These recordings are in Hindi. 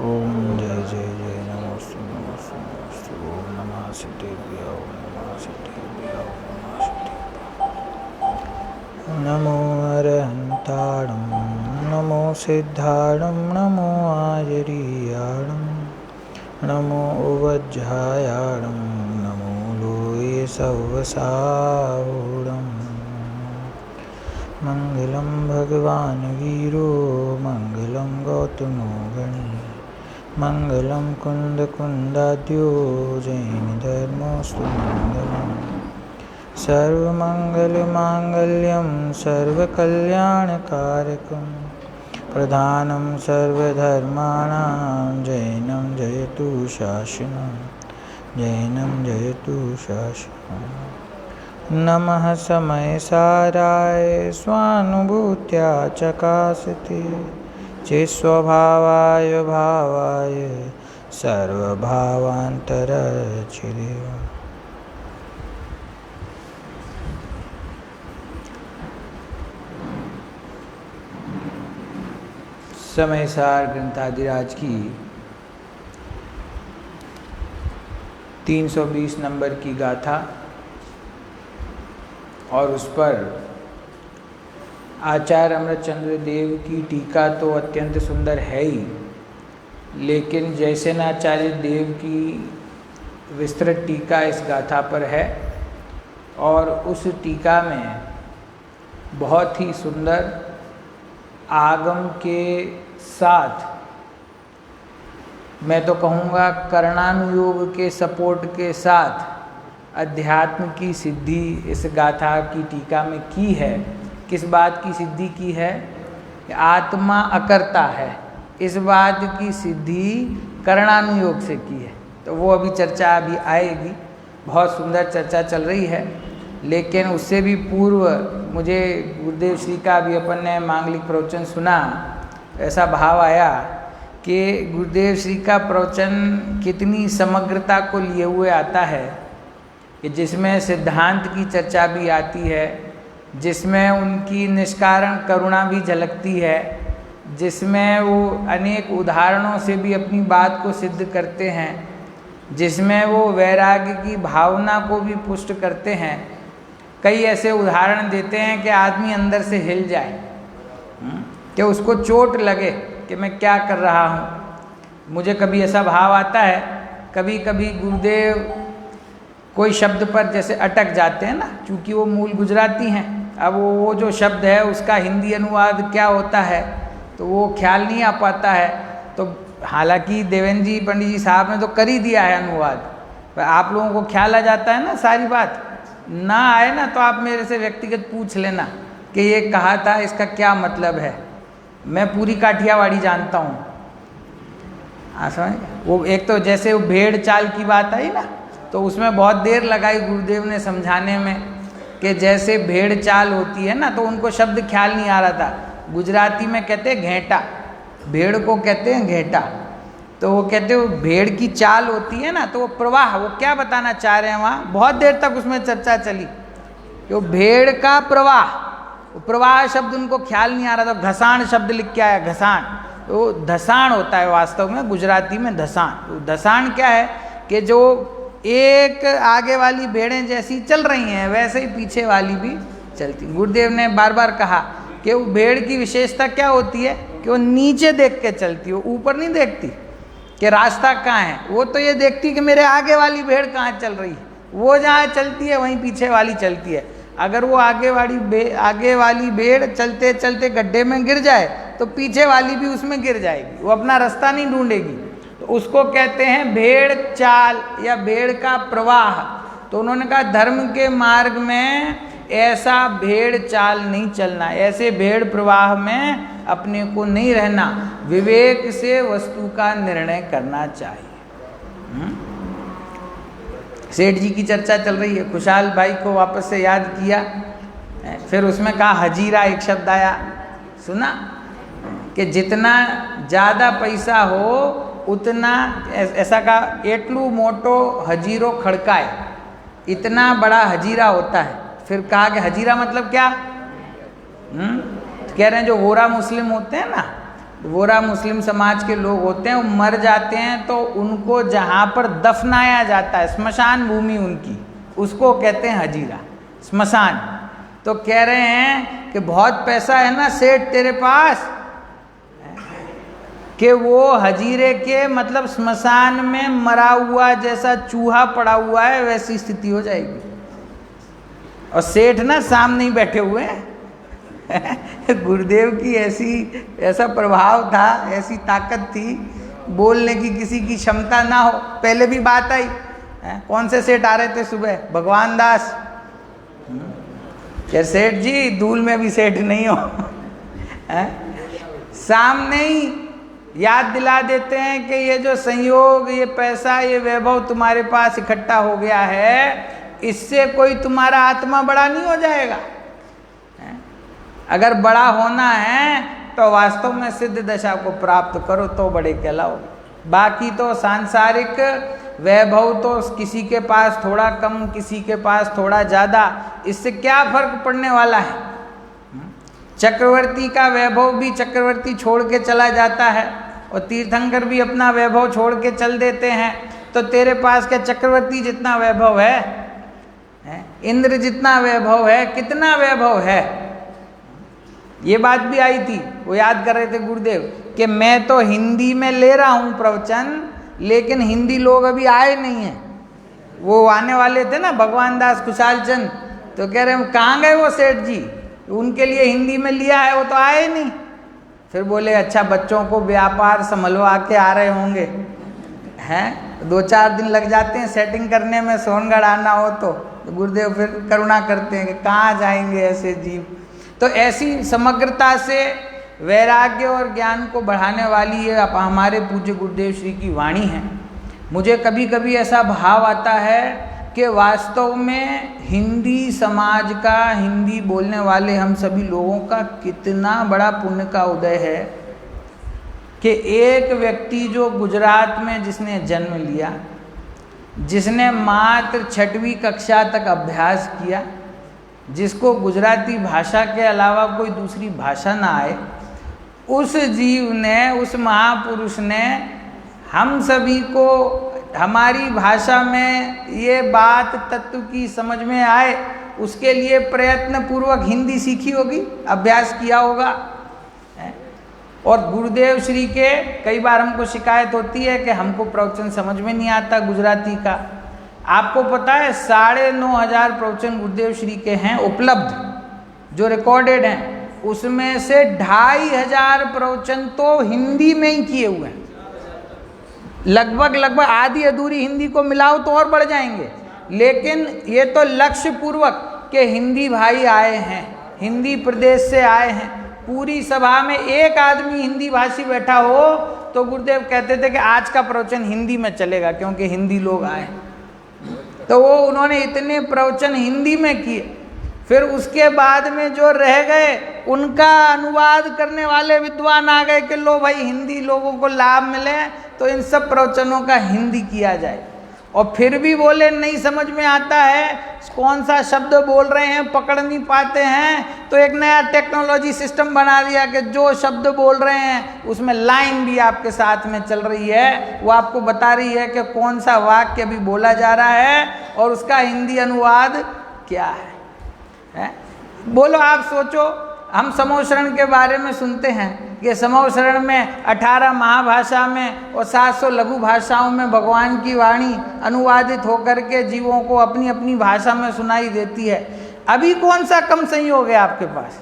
ओम जय जय जय नमोस्तु नमोस्तु नमोस्तु। ओम नमः सिद्धेभ्यः ओम नमः सिद्धेभ्यः ओम नमः सिद्धेभ्यः। नमो अरहन्ताणं नमो सिद्धाणं नमो आयरीयाणं नमो उवज्झायाणं नमो लोये सवसावूढम्। मंगलम भगवान वीरो मंगलम गौतमो गणी मंगलम कुंद कुंदाद्यो जैन धर्मोस्तु मंगलम। सर्वमंगल मांगल्यम सर्वकल्याणकारकम प्रधानम सर्वधर्माणां जैनं जयतु शासनम जैनं जयतु शासनम। नमः समयसाराय स्वानुभूत्या चकासते चिस्वभावाय भावाय सर्वभावान्तरचिरे। समयसार ग्रंथादिराज की 320 नंबर की गाथा और उस पर आचार्य अमृतचंद्र देव की टीका तो अत्यंत सुंदर है ही, लेकिन जयसेनाचार्य देव की विस्तृत टीका इस गाथा पर है और उस टीका में बहुत ही सुंदर आगम के साथ, मैं तो कहूँगा कर्णानुयोग के सपोर्ट के साथ अध्यात्म की सिद्धि इस गाथा की टीका में की है। किस बात की सिद्धि की है? कि आत्मा अकर्ता है, इस बात की सिद्धि कर्णानुयोग से की है। तो वो अभी चर्चा अभी आएगी, बहुत सुंदर चर्चा चल रही है। लेकिन उससे भी पूर्व मुझे गुरुदेव श्री का भी अपन ने मांगलिक प्रवचन सुना, ऐसा भाव आया कि गुरुदेव श्री का प्रवचन कितनी समग्रता को लिए हुए आता है, कि जिसमें सिद्धांत की चर्चा भी आती है, जिसमें उनकी निष्कारण करुणा भी झलकती है, जिसमें वो अनेक उदाहरणों से भी अपनी बात को सिद्ध करते हैं, जिसमें वो वैराग्य की भावना को भी पुष्ट करते हैं। कई ऐसे उदाहरण देते हैं कि आदमी अंदर से हिल जाए, कि उसको चोट लगे कि मैं क्या कर रहा हूँ। मुझे कभी ऐसा भाव आता है, कभी कभी गुरुदेव कोई शब्द पर जैसे अटक जाते हैं ना, क्योंकि वो मूल गुजराती हैं। अब वो जो शब्द है उसका हिंदी अनुवाद क्या होता है तो वो ख्याल नहीं आ पाता है। तो हालांकि देवेंद्र जी पंडित जी साहब ने तो कर ही दिया है अनुवाद, पर आप लोगों को ख्याल आ जाता है ना, सारी बात ना आए ना तो आप मेरे से व्यक्तिगत पूछ लेना कि ये कहा था, इसका क्या मतलब है। मैं पूरी काठियावाड़ी जानता हूँ। समझ, वो एक तो जैसे वो भेड़ चाल की बात आई ना, तो उसमें बहुत देर लगाई गुरुदेव ने समझाने में कि जैसे भेड़ चाल होती है ना, तो उनको शब्द ख्याल नहीं आ रहा था। गुजराती में कहते हैं घेंटा, भेड़ को कहते हैं घेंटा। तो वो कहते हो भेड़ की चाल होती है ना, तो वो प्रवाह, वो क्या बताना चाह रहे हैं वहाँ, बहुत देर तक उसमें चर्चा चली कि वो भेड़ का प्रवाह, प्रवाह शब्द उनको ख्याल नहीं आ रहा था। घसाण शब्द लिख के आया, घसाण, तो धसाण होता है वास्तव में गुजराती में, धसाण। तो धसाण क्या है कि जो एक आगे वाली भेड़ें जैसी चल रही हैं वैसे ही पीछे वाली भी चलती। गुरुदेव ने बार बार कहा कि वो भेड़ की विशेषता क्या होती है कि वो नीचे देख के चलती है, वो ऊपर नहीं देखती कि रास्ता कहाँ है। वो तो ये देखती कि मेरे आगे वाली भेड़ कहाँ चल रही है, वो जहाँ चलती है वहीं पीछे वाली चलती है। अगर वो आगे वाली भेड़ चलते चलते गड्ढे में गिर जाए तो पीछे वाली भी उसमें गिर जाएगी, वो अपना रास्ता नहीं ढूंढेगी। तो उसको कहते हैं भेड़ चाल या भेड़ का प्रवाह। तो उन्होंने कहा धर्म के मार्ग में ऐसा भेड़ चाल नहीं चलना, ऐसे भेड़ प्रवाह में अपने को नहीं रहना, विवेक से वस्तु का निर्णय करना चाहिए। सेठ जी की चर्चा चल रही है, खुशहाल भाई को वापस से याद किया, फिर उसमें कहा हजीरा, एक शब्द आया, सुना कि जितना ज़्यादा पैसा हो उतना, ऐसा कहा, एटलू मोटो हजीरो खड़काए, इतना बड़ा हजीरा होता है। फिर कहा कि हजीरा मतलब क्या? कह रहे हैं जो गोरा मुस्लिम होते हैं ना, वोरा मुस्लिम समाज के लोग होते हैं, वो मर जाते हैं तो उनको जहाँ पर दफनाया जाता है, स्मशान भूमि उनकी, उसको कहते हैं हजीरा, स्मशान। तो कह रहे हैं कि बहुत पैसा है ना सेठ तेरे पास, कि वो हजीरे के मतलब स्मशान में मरा हुआ जैसा चूहा पड़ा हुआ है वैसी स्थिति हो जाएगी। और सेठ ना सामने ही बैठे हुए हैं। गुरुदेव की ऐसा प्रभाव था, ऐसी ताकत थी, बोलने की किसी की क्षमता ना हो। पहले भी बात आई, कौन से सेठ आ रहे थे सुबह, भगवान दास, क्या सेठ जी धूल में भी सेठ नहीं हो। सामने ही याद दिला देते हैं कि ये जो संयोग, ये पैसा, ये वैभव तुम्हारे पास इकट्ठा हो गया है, इससे कोई तुम्हारा आत्मा बड़ा नहीं हो जाएगा। अगर बड़ा होना है तो वास्तव में सिद्ध दशा को प्राप्त करो तो बड़े कहलाओ। बाकी तो सांसारिक वैभव तो किसी के पास थोड़ा कम, किसी के पास थोड़ा ज़्यादा, इससे क्या फर्क पड़ने वाला है। चक्रवर्ती का वैभव भी चक्रवर्ती छोड़ के चला जाता है, और तीर्थंकर भी अपना वैभव छोड़ के चल देते हैं। तो तेरे पास क्या चक्रवर्ती जितना वैभव है? इंद्र जितना वैभव है? कितना वैभव है? ये बात भी आई थी, वो याद कर रहे थे गुरुदेव कि मैं तो हिंदी में ले रहा हूँ प्रवचन, लेकिन हिंदी लोग अभी आए नहीं हैं। वो आने वाले थे ना भगवान दास खुशाल चंद, तो कह रहे हैं कहाँ गए वो सेठ जी, उनके लिए हिंदी में लिया है, वो तो आए नहीं। फिर बोले अच्छा बच्चों को व्यापार संभलवा के आ रहे होंगे, हैं 2-4 दिन लग जाते हैं सेटिंग करने में, सोनगढ़ आना हो तो गुरुदेव फिर करुणा करते हैं कि कहाँ जाएंगे ऐसे जीव। तो ऐसी समग्रता से वैराग्य और ज्ञान को बढ़ाने वाली ये हमारे पूज्य गुरुदेव श्री की वाणी है। मुझे कभी कभी ऐसा भाव आता है कि वास्तव में हिंदी समाज का, हिंदी बोलने वाले हम सभी लोगों का कितना बड़ा पुण्य का उदय है कि एक व्यक्ति जो गुजरात में जिसने जन्म लिया, जिसने मात्र 6वीं कक्षा तक अभ्यास किया, जिसको गुजराती भाषा के अलावा कोई दूसरी भाषा ना आए, उस जीव ने, उस महापुरुष ने हम सभी को हमारी भाषा में ये बात तत्व की समझ में आए, उसके लिए प्रयत्न पूर्वक हिंदी सीखी होगी, अभ्यास किया होगा। और गुरुदेव श्री के कई बार हमको शिकायत होती है कि हमको प्रवचन समझ में नहीं आता गुजराती का। आपको पता है 9,500 प्रवचन गुरुदेव श्री के हैं उपलब्ध, जो रिकॉर्डेड हैं, उसमें से 2,500 प्रवचन तो हिंदी में ही किए हुए हैं। लगभग आधी अधूरी हिंदी को मिलाओ तो और बढ़ जाएंगे, लेकिन ये तो लक्ष्य पूर्वक के हिंदी भाई आए हैं, हिंदी प्रदेश से आए हैं। पूरी सभा में एक आदमी हिंदी भाषी बैठा हो तो गुरुदेव कहते थे कि आज का प्रवचन हिंदी में चलेगा, क्योंकि हिंदी लोग आए। तो वो उन्होंने इतने प्रवचन हिंदी में किए। फिर उसके बाद में जो रह गए उनका अनुवाद करने वाले विद्वान आ गए कि लो भाई हिंदी लोगों को लाभ मिले तो इन सब प्रवचनों का हिंदी किया जाए। और फिर भी बोले नहीं समझ में आता है, कौन सा शब्द बोल रहे हैं पकड़ नहीं पाते हैं, तो एक नया टेक्नोलॉजी सिस्टम बना दिया कि जो शब्द बोल रहे हैं उसमें लाइन भी आपके साथ में चल रही है, वो आपको बता रही है कि कौन सा वाक्य अभी बोला जा रहा है और उसका हिंदी अनुवाद क्या है। बोलो आप सोचो, हम समूह शरण के बारे में सुनते हैं कि समूह शरण में 18 महाभाषा में और 700 लघु भाषाओं में भगवान की वाणी अनुवादित होकर के जीवों को अपनी अपनी भाषा में सुनाई देती है। अभी कौन सा कम संयोग है आपके पास?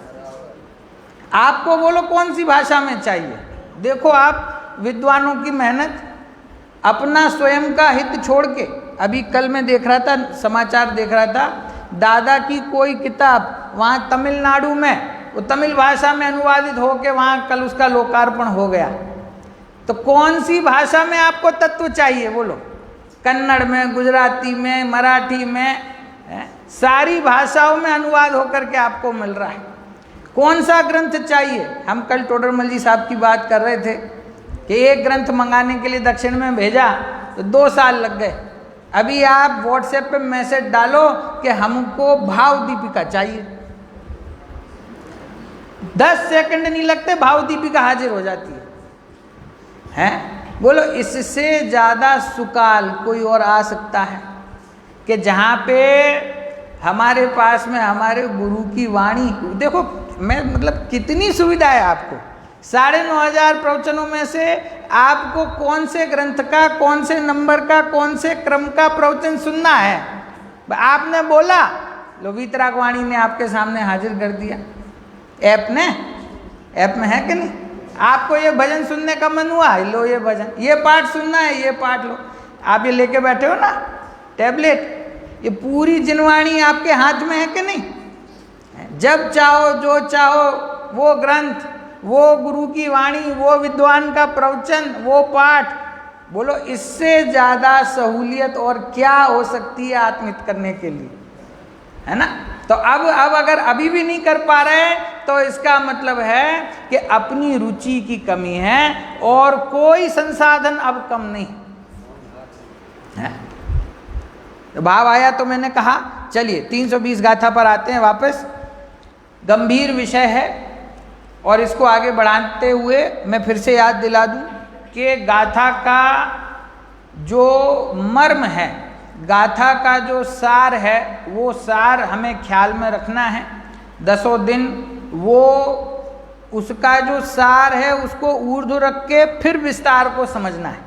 आपको बोलो कौन सी भाषा में चाहिए। देखो आप विद्वानों की मेहनत, अपना स्वयं का हित छोड़ के। अभी कल मैं देख रहा था, समाचार देख रहा था, दादा की कोई किताब वहाँ तमिलनाडु में, वो तमिल भाषा में अनुवादित होके वहाँ कल उसका लोकार्पण हो गया। तो कौन सी भाषा में आपको तत्व चाहिए बोलो? कन्नड़ में, गुजराती में, मराठी में, सारी भाषाओं में अनुवाद होकर के आपको मिल रहा है। कौन सा ग्रंथ चाहिए? हम कल टोडरमल जी साहब की बात कर रहे थे कि एक ग्रंथ मंगाने के लिए दक्षिण में भेजा तो 2 साल लग गए। अभी आप व्हाट्सएप पे मैसेज डालो कि हमको भाव दीपिका चाहिए, 10 सेकंड नहीं लगते भाव दीपिका हाजिर हो जाती है। हैं? बोलो इससे ज़्यादा सुकाल कोई और आ सकता है कि जहाँ पे हमारे पास में हमारे गुरु की वाणी, देखो मैं मतलब कितनी सुविधा है आपको। 9,500 प्रवचनों में से आपको कौन से ग्रंथ का, कौन से नंबर का, कौन से क्रम का प्रवचन सुनना है, आपने बोला लो वीतराग वाणी ने आपके सामने हाजिर कर दिया। ऐप में है कि नहीं? आपको ये भजन सुनने का मन हुआ, लो ये भजन, ये पाठ सुनना है, ये पाठ लो। आप ये लेके बैठे हो ना टैबलेट, ये पूरी जिनवाणी आपके हाथ में है कि नहीं? जब चाहो जो चाहो वो ग्रंथ, वो गुरु की वाणी, वो विद्वान का प्रवचन, वो पाठ, बोलो इससे ज़्यादा सहूलियत और क्या हो सकती है आत्मित करने के लिए, है ना? तो अब अगर अभी भी नहीं कर पा रहे तो इसका मतलब है कि अपनी रुचि की कमी है और कोई संसाधन अब कम नहीं है। तो भाव आया तो मैंने कहा चलिए 320 गाथा पर आते हैं वापस। गंभीर विषय है और इसको आगे बढ़ाते हुए मैं फिर से याद दिला दूं कि गाथा का जो मर्म है, गाथा का जो सार है, वो सार हमें ख्याल में रखना है। 10 दिन वो उसका जो सार है उसको ऊर्ध्व रख के फिर विस्तार को समझना है।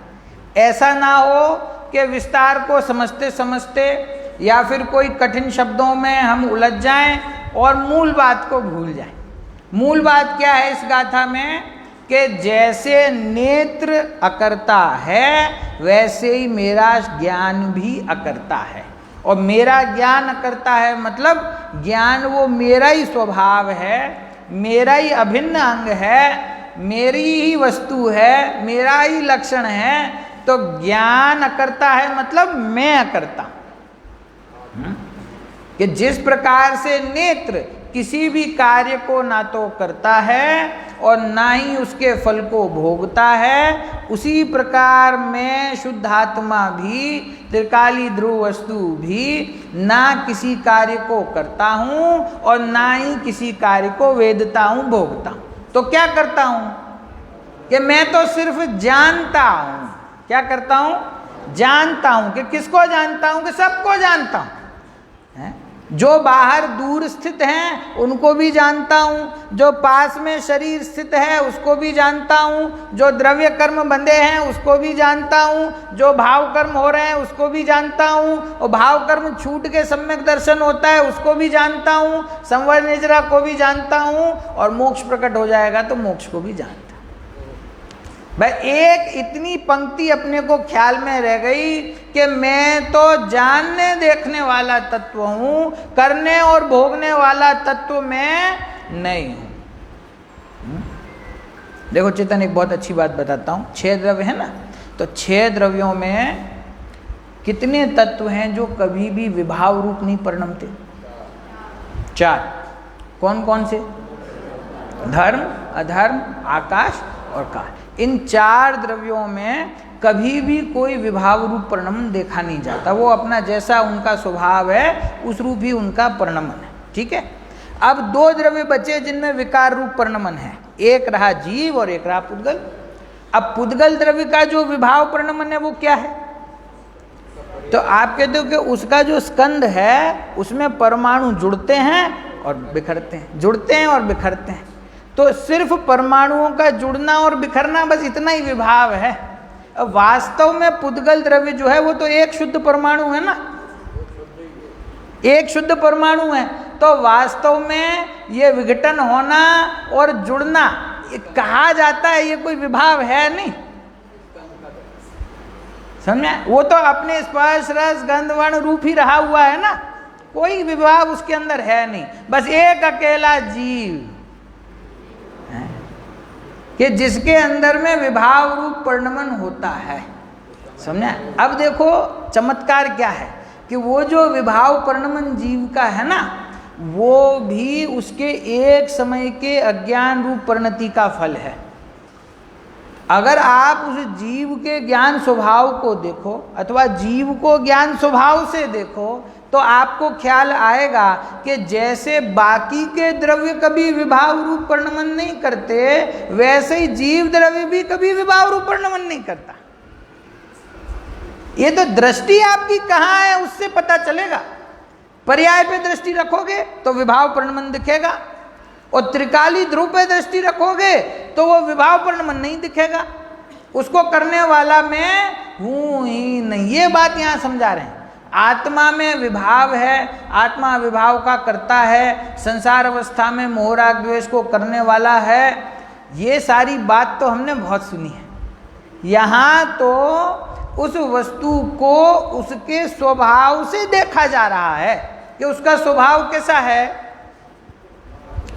ऐसा ना हो कि विस्तार को समझते समझते या फिर कोई कठिन शब्दों में हम उलझ जाएं और मूल बात को भूल जाएं। मूल बात क्या है इस गाथा में कि जैसे नेत्र अकर्ता है वैसे ही मेरा ज्ञान भी अकर्ता है। और मेरा ज्ञान अकर्ता है मतलब ज्ञान वो मेरा ही स्वभाव है, मेरा ही अभिन्न अंग है, मेरी ही वस्तु है, मेरा ही लक्षण है। तो ज्ञान अकर्ता है मतलब मैं अकर्ता। कि जिस प्रकार से नेत्र किसी भी कार्य को ना तो करता है और ना ही उसके फल को भोगता है, उसी प्रकार मैं शुद्धात्मा भी, त्रिकाली ध्रुव वस्तु भी ना किसी कार्य को करता हूँ और ना ही किसी कार्य को वेदता हूँ, भोगता हूँ। तो क्या करता हूँ कि मैं तो सिर्फ जानता हूँ। क्या करता हूँ? जानता हूँ। कि किसको जानता हूँ? कि सबको जानता हूँ। जो बाहर दूर स्थित हैं उनको भी जानता हूँ, जो पास में शरीर स्थित है उसको भी जानता हूँ, जो द्रव्य कर्म बंधे हैं उसको भी जानता हूँ, जो भाव कर्म हो रहे हैं उसको भी जानता हूँ, और भाव कर्म छूट के सम्यक दर्शन होता है उसको भी जानता हूँ, संवर निजरा को भी जानता हूँ, और मोक्ष प्रकट हो जाएगा तो मोक्ष को भी जानता हूँ। भाई एक इतनी पंक्ति अपने को ख्याल में रह गई कि मैं तो जानने देखने वाला तत्व हूं, करने और भोगने वाला तत्व मैं नहीं हूं। देखो चेतन, एक बहुत अच्छी बात बताता हूं। 6 द्रव्य है ना, तो 6 द्रव्यों में कितने तत्व हैं जो कभी भी विभाव रूप नहीं परिणमते? 4। कौन कौन से? धर्म, अधर्म, आकाश और काल। इन 4 द्रव्यों में कभी भी कोई विभाव रूप परिणमन देखा नहीं जाता। वो अपना जैसा उनका स्वभाव है उस रूप ही उनका परिणमन है। ठीक है। अब 2 द्रव्य बचे जिनमें विकार रूप परिणमन है। एक रहा जीव और एक रहा पुद्गल। अब पुद्गल द्रव्य का जो विभाव परिणमन है वो क्या है? तो आप कहते हो कि उसका जो स्कंद है उसमें परमाणु जुड़ते हैं और बिखरते हैं, जुड़ते हैं और बिखरते हैं। तो सिर्फ परमाणुओं का जुड़ना और बिखरना, बस इतना ही विभाव है। अब वास्तव में पुद्गल द्रव्य जो है वो तो एक शुद्ध परमाणु है ना, एक शुद्ध परमाणु है। तो वास्तव में ये विघटन होना और जुड़ना ये कहा जाता है, ये कोई विभाव है नहीं। समझे? वो तो अपने स्पर्श रस गंध वर्ण रूप ही रहा हुआ है ना, कोई विभाव उसके अंदर है नहीं। बस एक अकेला जीव कि जिसके अंदर में विभाव रूप परिणमन होता है। समझे? अब देखो चमत्कार क्या है कि वो जो विभाव परिणमन जीव का है ना, वो भी उसके एक समय के अज्ञान रूप परिणति का फल है। अगर आप उस जीव के ज्ञान स्वभाव को देखो अथवा जीव को ज्ञान स्वभाव से देखो तो आपको ख्याल आएगा कि जैसे बाकी के द्रव्य कभी विभाव रूप वर्णमन नहीं करते, वैसे ही जीव द्रव्य भी कभी विभाव रूप वर्णमन नहीं करता। ये तो दृष्टि आपकी कहाँ है उससे पता चलेगा। पर्याय पे दृष्टि रखोगे तो विभाव वर्णमन दिखेगा, और त्रिकाली ध्रुव पे दृष्टि रखोगे तो वो विभाव वर्णमन नहीं दिखेगा। उसको करने वाला मैं हूं ही नहीं, ये बात यहां समझा रहे हैं। आत्मा में विभाव है, आत्मा विभाव का करता है, संसार अवस्था में मोह राग द्वेष को करने वाला है। ये सारी बात तो हमने बहुत सुनी है। यहाँ तो उस वस्तु को उसके स्वभाव से देखा जा रहा है कि उसका स्वभाव कैसा है।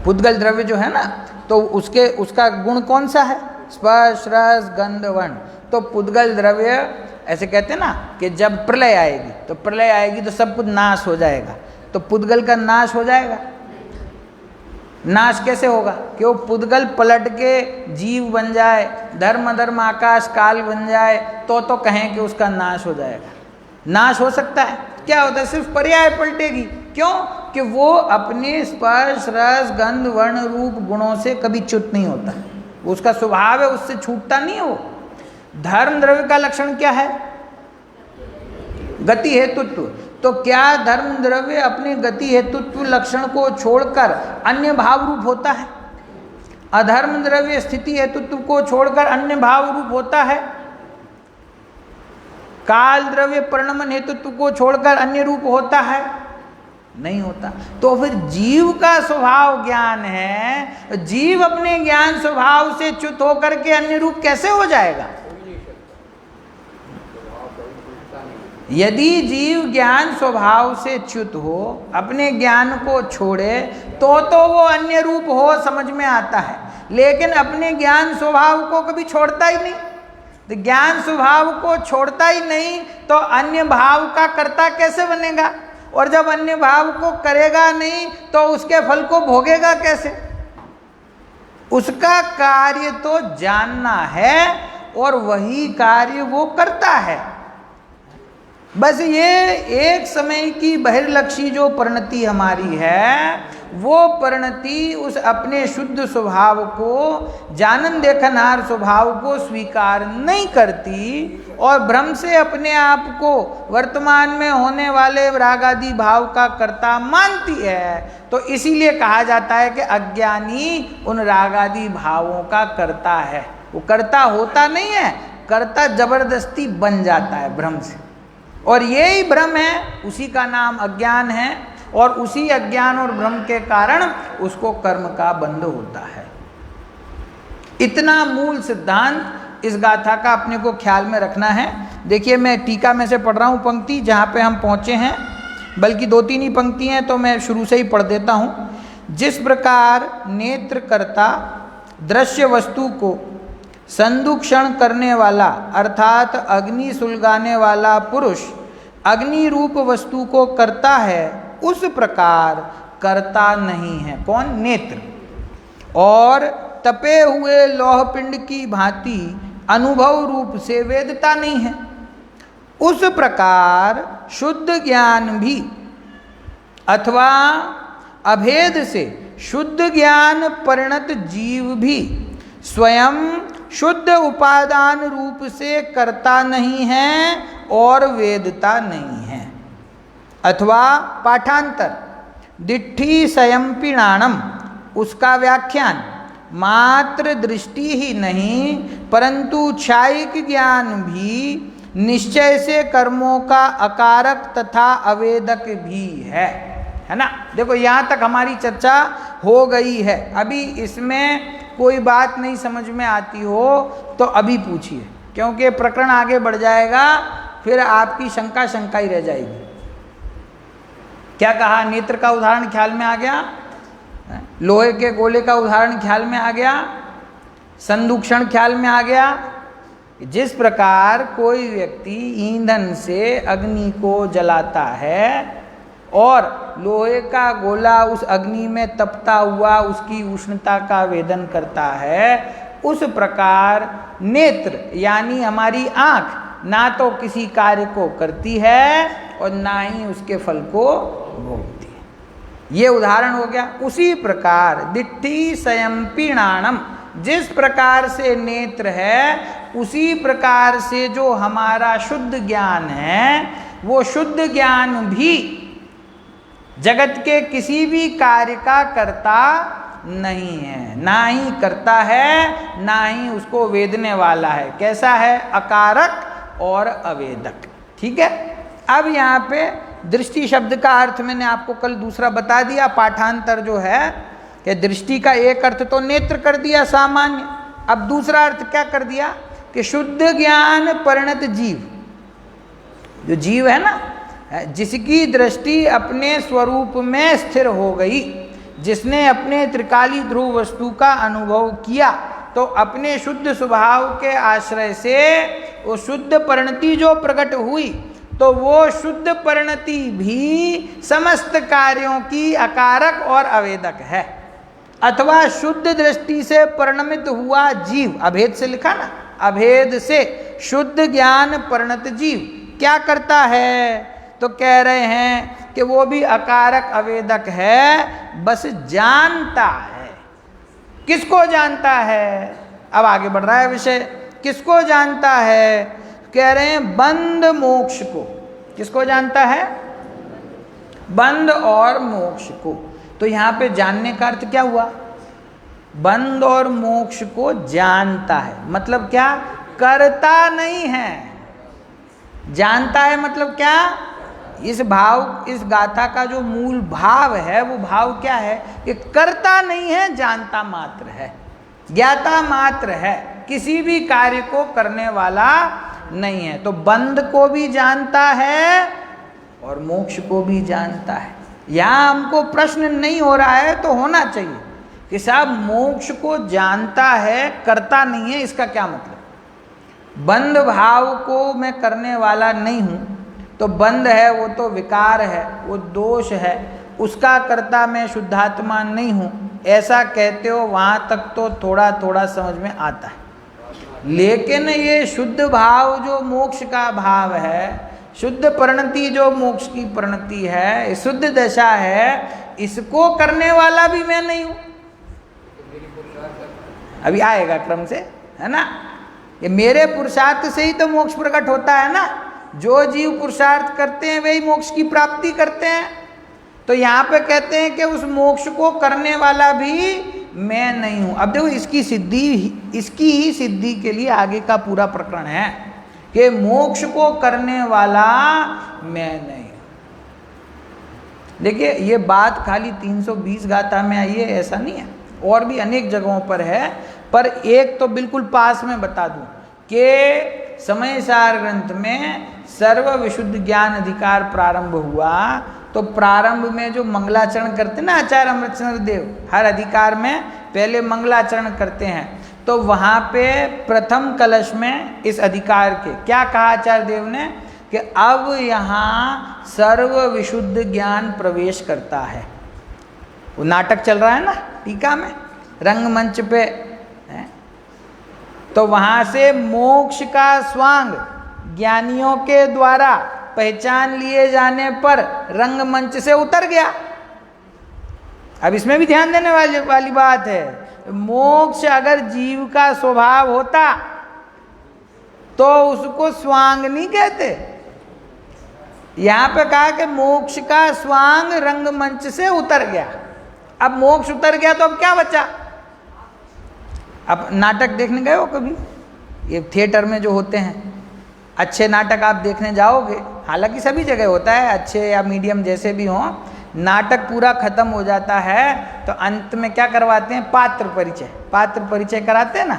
पुद्गल द्रव्य जो है ना, तो उसका गुण कौन सा है? स्पर्श रस गंध वर्ण। तो पुद्गल द्रव्य ऐसे कहते हैं ना कि जब प्रलय आएगी तो सब कुछ नाश हो जाएगा। तो पुद्गल का नाश हो जाएगा। नाश कैसे होगा? कि वो पुद्गल पलट के जीव बन जाए, धर्म अधर्म आकाश काल बन जाए, तो कहें कि उसका नाश हो जाएगा। नाश हो सकता है? क्या होता है? सिर्फ पर्याय पलटेगी। क्यों? कि वो अपने स्पर्श रस गंध वर्ण रूप गुणों से कभी च्युत नहीं होता, उसका स्वभाव है, उससे छूटता नहीं है वो। धर्म द्रव्य का लक्षण क्या है? गति हेतुत्व। तो क्या धर्म द्रव्य अपने गति हेतुत्व लक्षण को छोड़कर अन्य भाव रूप होता है? अधर्म द्रव्य स्थिति हेतुत्व को छोड़कर अन्य भाव रूप होता है? काल द्रव्य परिणमन हेतुत्व को छोड़कर अन्य रूप होता है? नहीं होता। तो फिर जीव का स्वभाव ज्ञान है, जीव अपने ज्ञान स्वभाव से च्युत होकर के अन्य रूप कैसे हो जाएगा? यदि जीव ज्ञान स्वभाव से च्युत हो, अपने ज्ञान को छोड़े, तो वो अन्य रूप हो समझ में आता है, लेकिन अपने ज्ञान स्वभाव को कभी छोड़ता ही नहीं। तो ज्ञान स्वभाव को छोड़ता ही नहीं तो अन्य भाव का कर्ता कैसे बनेगा? और जब अन्य भाव को करेगा नहीं तो उसके फल को भोगेगा कैसे? उसका कार्य तो जानना है और वही कार्य वो करता है। बस ये एक समय की बहिर्लक्षी जो परिणति हमारी है, वो परिणति उस अपने शुद्ध स्वभाव को, जानन देखनहार स्वभाव को स्वीकार नहीं करती और भ्रम से अपने आप को वर्तमान में होने वाले रागादि भाव का कर्ता मानती है। तो इसीलिए कहा जाता है कि अज्ञानी उन रागादि भावों का कर्ता है। वो कर्ता होता नहीं है, कर्ता जबरदस्ती बन जाता है भ्रम से, और यही भ्रम है, उसी का नाम अज्ञान है, और उसी अज्ञान और भ्रम के कारण उसको कर्म का बंध होता है। इतना मूल सिद्धांत इस गाथा का अपने को ख्याल में रखना है। देखिए, मैं टीका में से पढ़ रहा हूँ पंक्ति जहाँ पे हम पहुँचे हैं, बल्कि 2-3 ही पंक्ति हैं तो मैं शुरू से ही पढ़ देता हूँ। जिस प्रकार नेत्रकर्ता दृश्य वस्तु को संदुक्षण करने वाला अर्थात अग्नि सुलगाने वाला पुरुष अग्नि रूप वस्तु को करता है, उस प्रकार करता नहीं है। कौन? नेत्र। और तपे हुए लौह पिंड की भांति अनुभव रूप से वेदता नहीं है। उस प्रकार शुद्ध ज्ञान भी अथवा अभेद से शुद्ध ज्ञान परिणत जीव भी स्वयं शुद्ध उपादान रूप से करता नहीं है और वेदता नहीं है। अथवा पाठांतर दिट्ठी संयम्पिणाणम, उसका व्याख्यान मात्र दृष्टि ही नहीं परंतु क्षायिक ज्ञान भी निश्चय से कर्मों का अकारक तथा अवेदक भी है ना। देखो, यहाँ तक हमारी चर्चा हो गई है। अभी इसमें कोई बात नहीं समझ में आती हो तो अभी पूछिए, क्योंकि प्रकरण आगे बढ़ जाएगा, फिर आपकी शंका ही रह जाएगी। क्या कहा? नेत्र का उदाहरण ख्याल में आ गया, लोहे के गोले का उदाहरण ख्याल में आ गया, संदूषण ख्याल में आ गया। जिस प्रकार कोई व्यक्ति ईंधन से अग्नि को जलाता है और लोहे का गोला उस अग्नि में तपता हुआ उसकी उष्णता का वेदन करता है, उस प्रकार नेत्र यानी हमारी आँख ना तो किसी कार्य को करती है और ना ही उसके फल को भोगती है। ये उदाहरण हो गया। उसी प्रकार दिट्ठी संयम्पिणाणम, जिस प्रकार से नेत्र है उसी प्रकार से जो हमारा शुद्ध ज्ञान है, वो शुद्ध ज्ञान भी जगत के किसी भी कार्य का कर्ता नहीं है, ना ही करता है ना ही उसको वेदने वाला है। कैसा है? अकारक और अवेदक। ठीक है। अब यहाँ पे दृष्टि शब्द का अर्थ मैंने आपको कल दूसरा बता दिया। पाठांतर जो है कि दृष्टि का एक अर्थ तो नेत्र कर दिया सामान्य, अब दूसरा अर्थ क्या कर दिया कि शुद्ध ज्ञान परिणत जीव, जो जीव है ना, जिसकी दृष्टि अपने स्वरूप में स्थिर हो गई, जिसने अपने त्रिकाली ध्रुव वस्तु का अनुभव किया, तो अपने शुद्ध स्वभाव के आश्रय से वो शुद्ध परिणति जो प्रकट हुई, तो वो शुद्ध परिणति भी समस्त कार्यों की अकारक और अवेदक है। अथवा शुद्ध दृष्टि से परिणमित हुआ जीव, अभेद से लिखा ना, अभेद से शुद्ध ज्ञान परिणत जीव क्या करता है? तो कह रहे हैं कि वो भी अकारक अवेदक है, बस जानता है। किसको जानता है? अब आगे बढ़ रहा है विषय। किसको जानता है? कह रहे हैं बंध मोक्ष को। किसको जानता है? बंध और मोक्ष को। तो यहाँ पे जानने का अर्थ क्या हुआ? बंध और मोक्ष को जानता है, मतलब क्या? करता नहीं है। जानता है मतलब क्या? इस भाव, इस गाथा का जो मूल भाव है, वो भाव क्या है कि करता नहीं है, जानता मात्र है, ज्ञाता मात्र है, किसी भी कार्य को करने वाला नहीं है। तो बंध को भी जानता है और मोक्ष को भी जानता है। यहाँ हमको प्रश्न नहीं हो रहा है तो होना चाहिए कि साहब मोक्ष को जानता है, करता नहीं है, इसका क्या मतलब? बंध भाव को मैं करने वाला नहीं हूँ, तो बंध है वो तो विकार है, वो दोष है, उसका कर्ता मैं शुद्धात्मा नहीं हूँ, ऐसा कहते हो, वहाँ तक तो थोड़ा थोड़ा समझ में आता है। लेकिन ये शुद्ध भाव जो मोक्ष का भाव है, शुद्ध परिणति जो मोक्ष की परिणति है, शुद्ध दशा है, इसको करने वाला भी मैं नहीं हूँ। अभी आएगा क्रम से, है ना? ये मेरे पुरुषार्थ से ही तो मोक्ष प्रकट होता है ना। जो जीव पुरुषार्थ करते हैं वही मोक्ष की प्राप्ति करते हैं। तो यहाँ पे कहते हैं कि उस मोक्ष को करने वाला भी मैं नहीं हूँ। अब देखो इसकी ही सिद्धि के लिए आगे का पूरा प्रकरण है कि मोक्ष को करने वाला मैं नहीं हूँ। देखिए ये बात खाली 320 गाथा में आई है ऐसा नहीं है, और भी अनेक जगहों पर है, पर एक तो बिल्कुल पास में बता दूं कि समय सार ग्रंथ में सर्व विशुद्ध ज्ञान अधिकार प्रारंभ हुआ, तो प्रारंभ में जो मंगलाचरण करते ना आचार्य अमृतचंद्र देव, हर अधिकार में पहले मंगलाचरण करते हैं, तो वहाँ पे प्रथम कलश में इस अधिकार के क्या कहा आचार्य देव ने कि अब यहाँ सर्व विशुद्ध ज्ञान प्रवेश करता है। वो नाटक चल रहा है ना टीका में, रंगमंच पे है, तो वहाँ से मोक्ष का स्वांग ज्ञानियों के द्वारा पहचान लिए जाने पर रंगमंच से उतर गया। अब इसमें भी ध्यान देने वाली बात है, मोक्ष अगर जीव का स्वभाव होता तो उसको स्वांग नहीं कहते। यहाँ पे कहा कि मोक्ष का स्वांग रंगमंच से उतर गया। अब मोक्ष उतर गया तो अब क्या बचा? अब नाटक देखने गए हो कभी? ये थिएटर में जो होते हैं अच्छे नाटक आप देखने जाओगे, हालांकि सभी जगह होता है, अच्छे या मीडियम जैसे भी हों, नाटक पूरा खत्म हो जाता है तो अंत में क्या करवाते हैं? पात्र परिचय कराते हैं ना।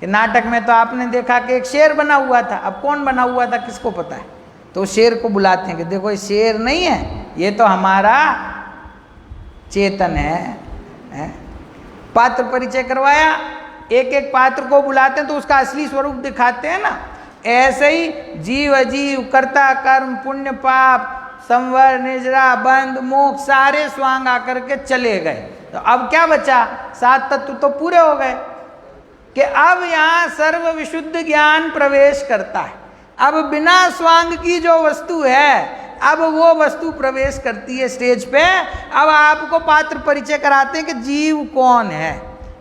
कि नाटक में तो आपने देखा कि एक शेर बना हुआ था, अब कौन बना हुआ था किसको पता है, तो शेर को बुलाते हैं कि देखो ये शेर नहीं है, ये तो हमारा चेतन है। पात्र परिचय करवाया, एक एक पात्र को बुलाते हैं तो उसका असली स्वरूप दिखाते हैं ना। ऐसे ही जीव अजीव, कर्ता कर्म, पुण्य पाप, संवर निर्जरा, बंध मोक्ष, सारे स्वांग आकर के चले गए। तो अब क्या बचा? 7 तत्व तो पूरे हो गए कि अब यहाँ सर्व विशुद्ध ज्ञान प्रवेश करता है। अब बिना स्वांग की जो वस्तु है, अब वो वस्तु प्रवेश करती है स्टेज पे। अब आपको पात्र परिचय कराते हैं कि जीव कौन है,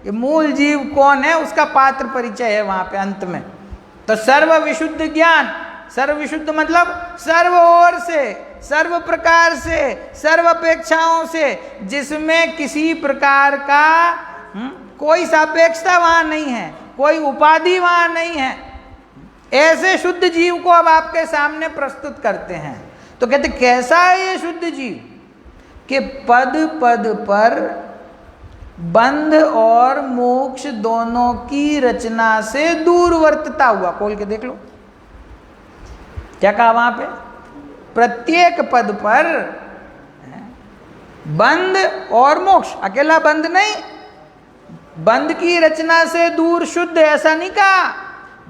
ये मूल जीव कौन है, उसका पात्र परिचय है वहां पे अंत में। तो सर्व विशुद्ध ज्ञान, सर्व विशुद्ध मतलब सर्व ओर से, सर्व प्रकार से, सर्व अपेक्षाओं से, जिसमें किसी प्रकार का कोई सापेक्षता वहां नहीं है, कोई उपाधि वहां नहीं है, ऐसे शुद्ध जीव को अब आपके सामने प्रस्तुत करते हैं। तो कहते कैसा है ये शुद्ध जीव, कि पद पद पर बंध और मोक्ष दोनों की रचना से दूर वर्तता हुआ। खोल के देख लो क्या कहा वहां पे, प्रत्येक पद पर बंध और मोक्ष, अकेला बंध नहीं, बंध की रचना से दूर शुद्ध, ऐसा नहीं कहा,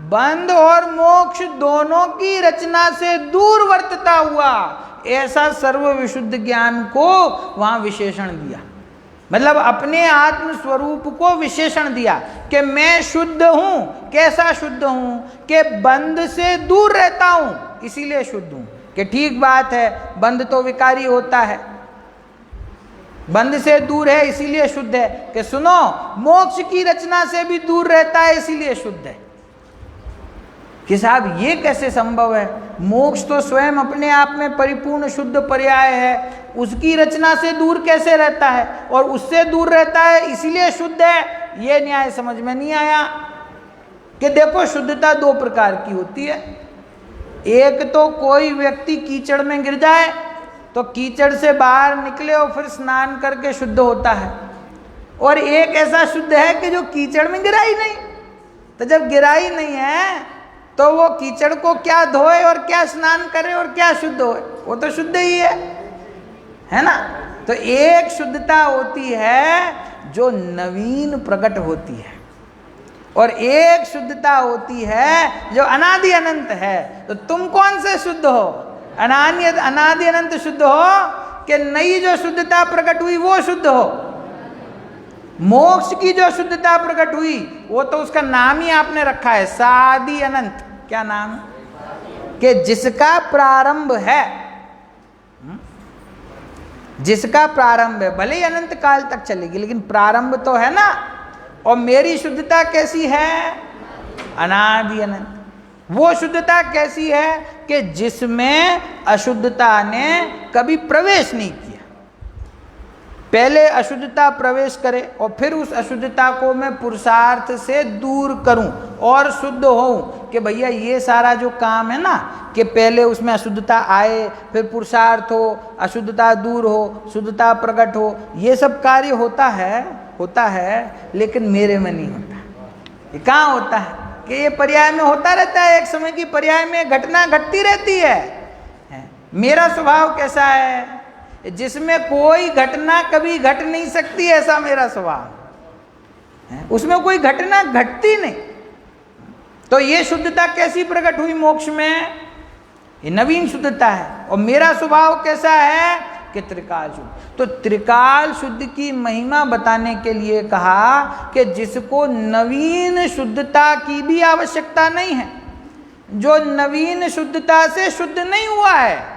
बंध और मोक्ष दोनों की रचना से दूर वर्तता हुआ, ऐसा सर्व विशुद्ध ज्ञान को वहां विशेषण दिया। मतलब अपने आत्म स्वरूप को विशेषण दिया कि मैं शुद्ध हूं। कैसा शुद्ध हूं, कि बंध से दूर रहता हूं, इसीलिए शुद्ध हूं। कि ठीक बात है, बंध तो विकारी होता है, बंध से दूर है इसीलिए शुद्ध है। कि सुनो, मोक्ष की रचना से भी दूर रहता है इसीलिए शुद्ध है। कि साहब ये कैसे संभव है, मोक्ष तो स्वयं अपने आप में परिपूर्ण शुद्ध पर्याय है, उसकी रचना से दूर कैसे रहता है, और उससे दूर रहता है इसीलिए शुद्ध है। ये न्याय समझ में नहीं आया। कि देखो शुद्धता दो प्रकार की होती है, एक तो कोई व्यक्ति कीचड़ में गिर जाए तो कीचड़ से बाहर निकले और फिर स्नान करके शुद्ध होता है, और एक ऐसा शुद्ध है कि जो कीचड़ में गिरा ही नहीं। तो जब गिरा ही नहीं है तो वो कीचड़ को क्या धोए और क्या स्नान करे और क्या शुद्ध होए, वो तो शुद्ध ही है ना। तो एक शुद्धता होती है जो नवीन प्रकट होती है, और एक शुद्धता होती है जो अनादि अनंत है। तो तुम कौन से शुद्ध हो, अनादि अनंत शुद्ध हो, कि नई जो शुद्धता प्रकट हुई वो शुद्ध हो। मोक्ष की जो शुद्धता प्रकट हुई वो तो उसका नाम ही आपने रखा है, सादि अनंत। क्या नाम है, कि जिसका प्रारंभ है, जिसका प्रारंभ है, भले ही अनंत काल तक चलेगी लेकिन प्रारंभ तो है ना। और मेरी शुद्धता कैसी है, अनादि अनंत। वो शुद्धता कैसी है, कि जिसमें अशुद्धता ने कभी प्रवेश नहीं किया। पहले अशुद्धता प्रवेश करे और फिर उस अशुद्धता को मैं पुरुषार्थ से दूर करूं और शुद्ध होऊं। कि भैया ये सारा जो काम है ना, कि पहले उसमें अशुद्धता आए, फिर पुरुषार्थ हो, अशुद्धता दूर हो, शुद्धता प्रकट हो, ये सब कार्य होता है लेकिन मेरे में नहीं होता। ये कहाँ होता है, कि ये पर्याय में होता रहता है, एक समय की पर्याय में घटना घटती रहती है। मेरा स्वभाव कैसा है, जिसमें कोई घटना कभी घट नहीं सकती, ऐसा मेरा स्वभाव है, उसमें कोई घटना घटती नहीं। तो ये शुद्धता कैसी प्रकट हुई मोक्ष में, ये नवीन शुद्धता है। और मेरा स्वभाव कैसा है, कि त्रिकाल शुद्ध। तो त्रिकाल शुद्ध की महिमा बताने के लिए कहा कि जिसको नवीन शुद्धता की भी आवश्यकता नहीं है, जो नवीन शुद्धता से शुद्ध नहीं हुआ है,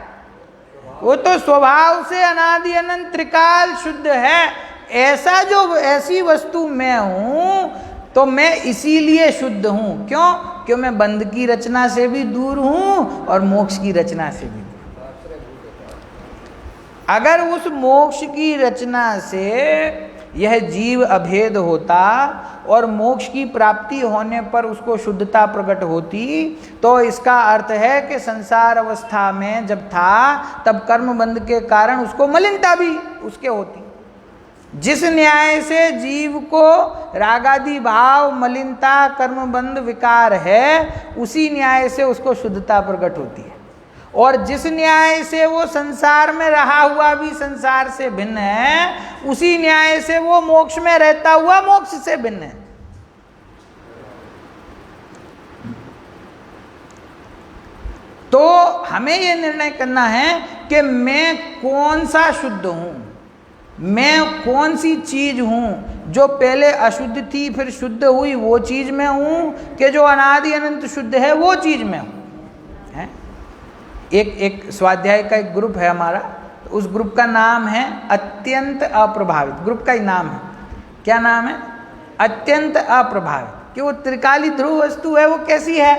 वो तो स्वभाव से अनादि अनंत त्रिकाल शुद्ध है। ऐसी वस्तु मैं हूं, तो मैं इसीलिए शुद्ध हूं। क्यों, क्यों मैं बंध की रचना से भी दूर हूं और मोक्ष की रचना से भी दूर। अगर उस मोक्ष की रचना से यह जीव अभेद होता और मोक्ष की प्राप्ति होने पर उसको शुद्धता प्रकट होती, तो इसका अर्थ है कि संसार अवस्था में जब था तब कर्म बंध के कारण उसको मलिनता भी उसके होती। जिस न्याय से जीव को रागादि भाव, मलिनता, कर्म बंध विकार है, उसी न्याय से उसको शुद्धता प्रकट होती है। और जिस न्याय से वो संसार में रहा हुआ भी संसार से भिन्न है, उसी न्याय से वो मोक्ष में रहता हुआ मोक्ष से भिन्न है। तो हमें ये निर्णय करना है कि मैं कौन सा शुद्ध हूं, मैं कौन सी चीज हूं जो पहले अशुद्ध थी फिर शुद्ध हुई, वो चीज में हूं, कि जो अनादि अनंत शुद्ध है वो चीज में हूं। है। एक स्वाध्याय का एक ग्रुप है हमारा, उस ग्रुप का नाम है अत्यंत अप्रभावित। ग्रुप का ही नाम है, क्या नाम है? अत्यंत अप्रभावित। कि वो त्रिकाली ध्रुव वस्तु है, वो कैसी है?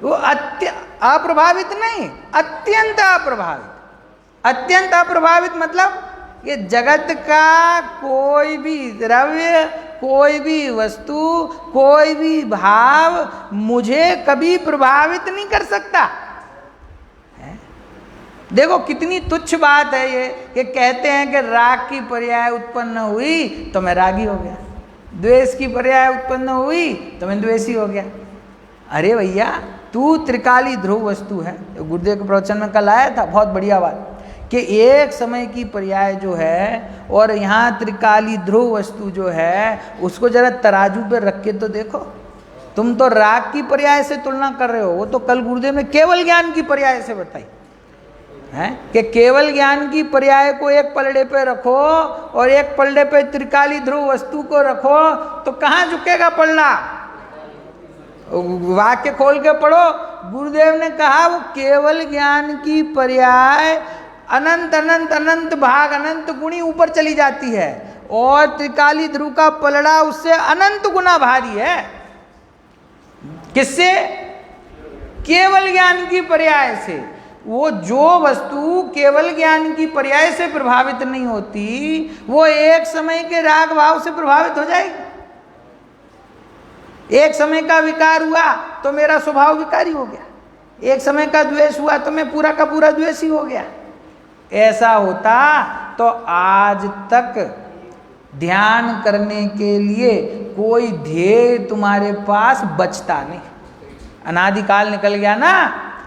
वो अप्रभावित नहीं, अत्यंत अप्रभावित। अत्यंत अप्रभावित मतलब ये जगत का कोई भी द्रव्य, कोई भी वस्तु, कोई भी भाव मुझे कभी प्रभावित नहीं कर सकता। देखो कितनी तुच्छ बात है ये, कि कहते हैं कि राग की पर्याय उत्पन्न हुई तो मैं रागी हो गया, द्वेष की पर्याय उत्पन्न हुई तो मैं द्वेषी हो गया। अरे भैया, तू त्रिकाली ध्रुव वस्तु है। गुरुदेव के प्रवचन में कल आया था, बहुत बढ़िया बात, कि एक समय की पर्याय जो है और यहाँ त्रिकाली ध्रुव वस्तु जो है, उसको जरा तराजू पे रख के तो देखो। तुम तो राग की पर्याय से तुलना कर रहे हो, वो तो कल गुरुदेव ने केवल ज्ञान की पर्याय से बताई है कि केवल ज्ञान की पर्याय को एक पलड़े पे रखो और एक पलड़े पे त्रिकाली ध्रुव वस्तु को रखो तो कहाँ झुकेगा पलड़ा? वाक्य खोल के पढ़ो। गुरुदेव ने कहा वो केवल ज्ञान की पर्याय अनंत अनंत अनंत भाग अनंत गुणी ऊपर चली जाती है और त्रिकाली ध्रुव का पलड़ा उससे अनंत गुना भारी है। किससे? केवल ज्ञान की पर्याय से। वो जो वस्तु केवल ज्ञान की पर्याय से प्रभावित नहीं होती, वो एक समय के राग भाव से प्रभावित हो जाएगी। एक समय का विकार हुआ तो मेरा स्वभाव विकारी हो गया, एक समय का द्वेष हुआ तो मैं पूरा का पूरा द्वेषी हो गया। ऐसा होता तो आज तक ध्यान करने के लिए कोई ध्येय तुम्हारे पास बचता नहीं। अनादिकाल निकल गया ना,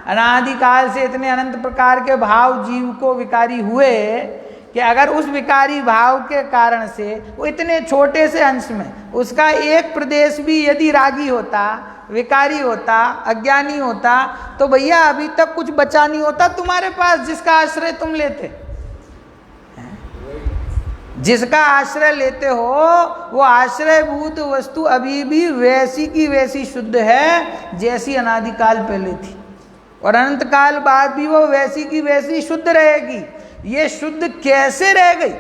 अनादिकाल से इतने अनंत प्रकार के भाव जीव को विकारी हुए कि अगर उस विकारी भाव के कारण से वो इतने छोटे से अंश में उसका एक प्रदेश भी यदि रागी होता, विकारी होता, अज्ञानी होता, तो भैया अभी तक कुछ बचा नहीं होता तुम्हारे पास जिसका आश्रय तुम लेते। जिसका आश्रय लेते हो वो आश्रयभूत वस्तु अभी भी वैसी की वैसी शुद्ध है जैसी अनादिकाल पहले थी, और अनंत काल बाद भी वो वैसी की वैसी शुद्ध रहेगी। ये शुद्ध कैसे रह गई?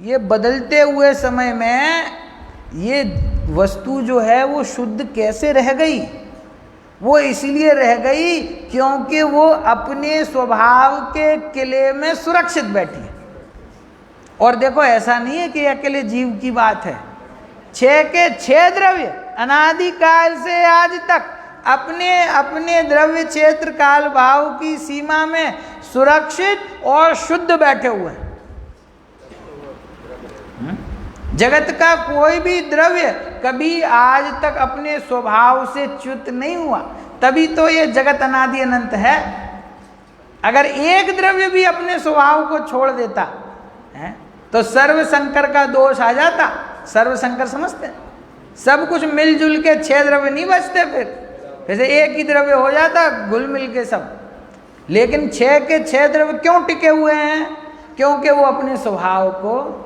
ये बदलते हुए समय में ये वस्तु जो है वो शुद्ध कैसे रह गई? वो इसलिए रह गई क्योंकि वो अपने स्वभाव के किले में सुरक्षित बैठी है। और देखो ऐसा नहीं है कि अकेले जीव की बात है, 6 के 6 द्रव्य अनादिकाल से आज तक अपने अपने द्रव्य क्षेत्र काल भाव की सीमा में सुरक्षित और शुद्ध बैठे हुए हैं। जगत का कोई भी द्रव्य कभी आज तक अपने स्वभाव से च्युत नहीं हुआ, तभी तो ये जगत अनादि अनंत है। अगर एक द्रव्य भी अपने स्वभाव को छोड़ देता है तो सर्वशंकर का दोष आ जाता। सर्वशंकर समझते हैं, सब कुछ मिलजुल के 6 द्रव्य नहीं बचते, फिर जैसे एक ही द्रव्य हो जाता घुल मिल के सब। लेकिन 6 के 6 द्रव्य क्यों टिके हुए हैं? क्योंकि वो अपने स्वभाव को।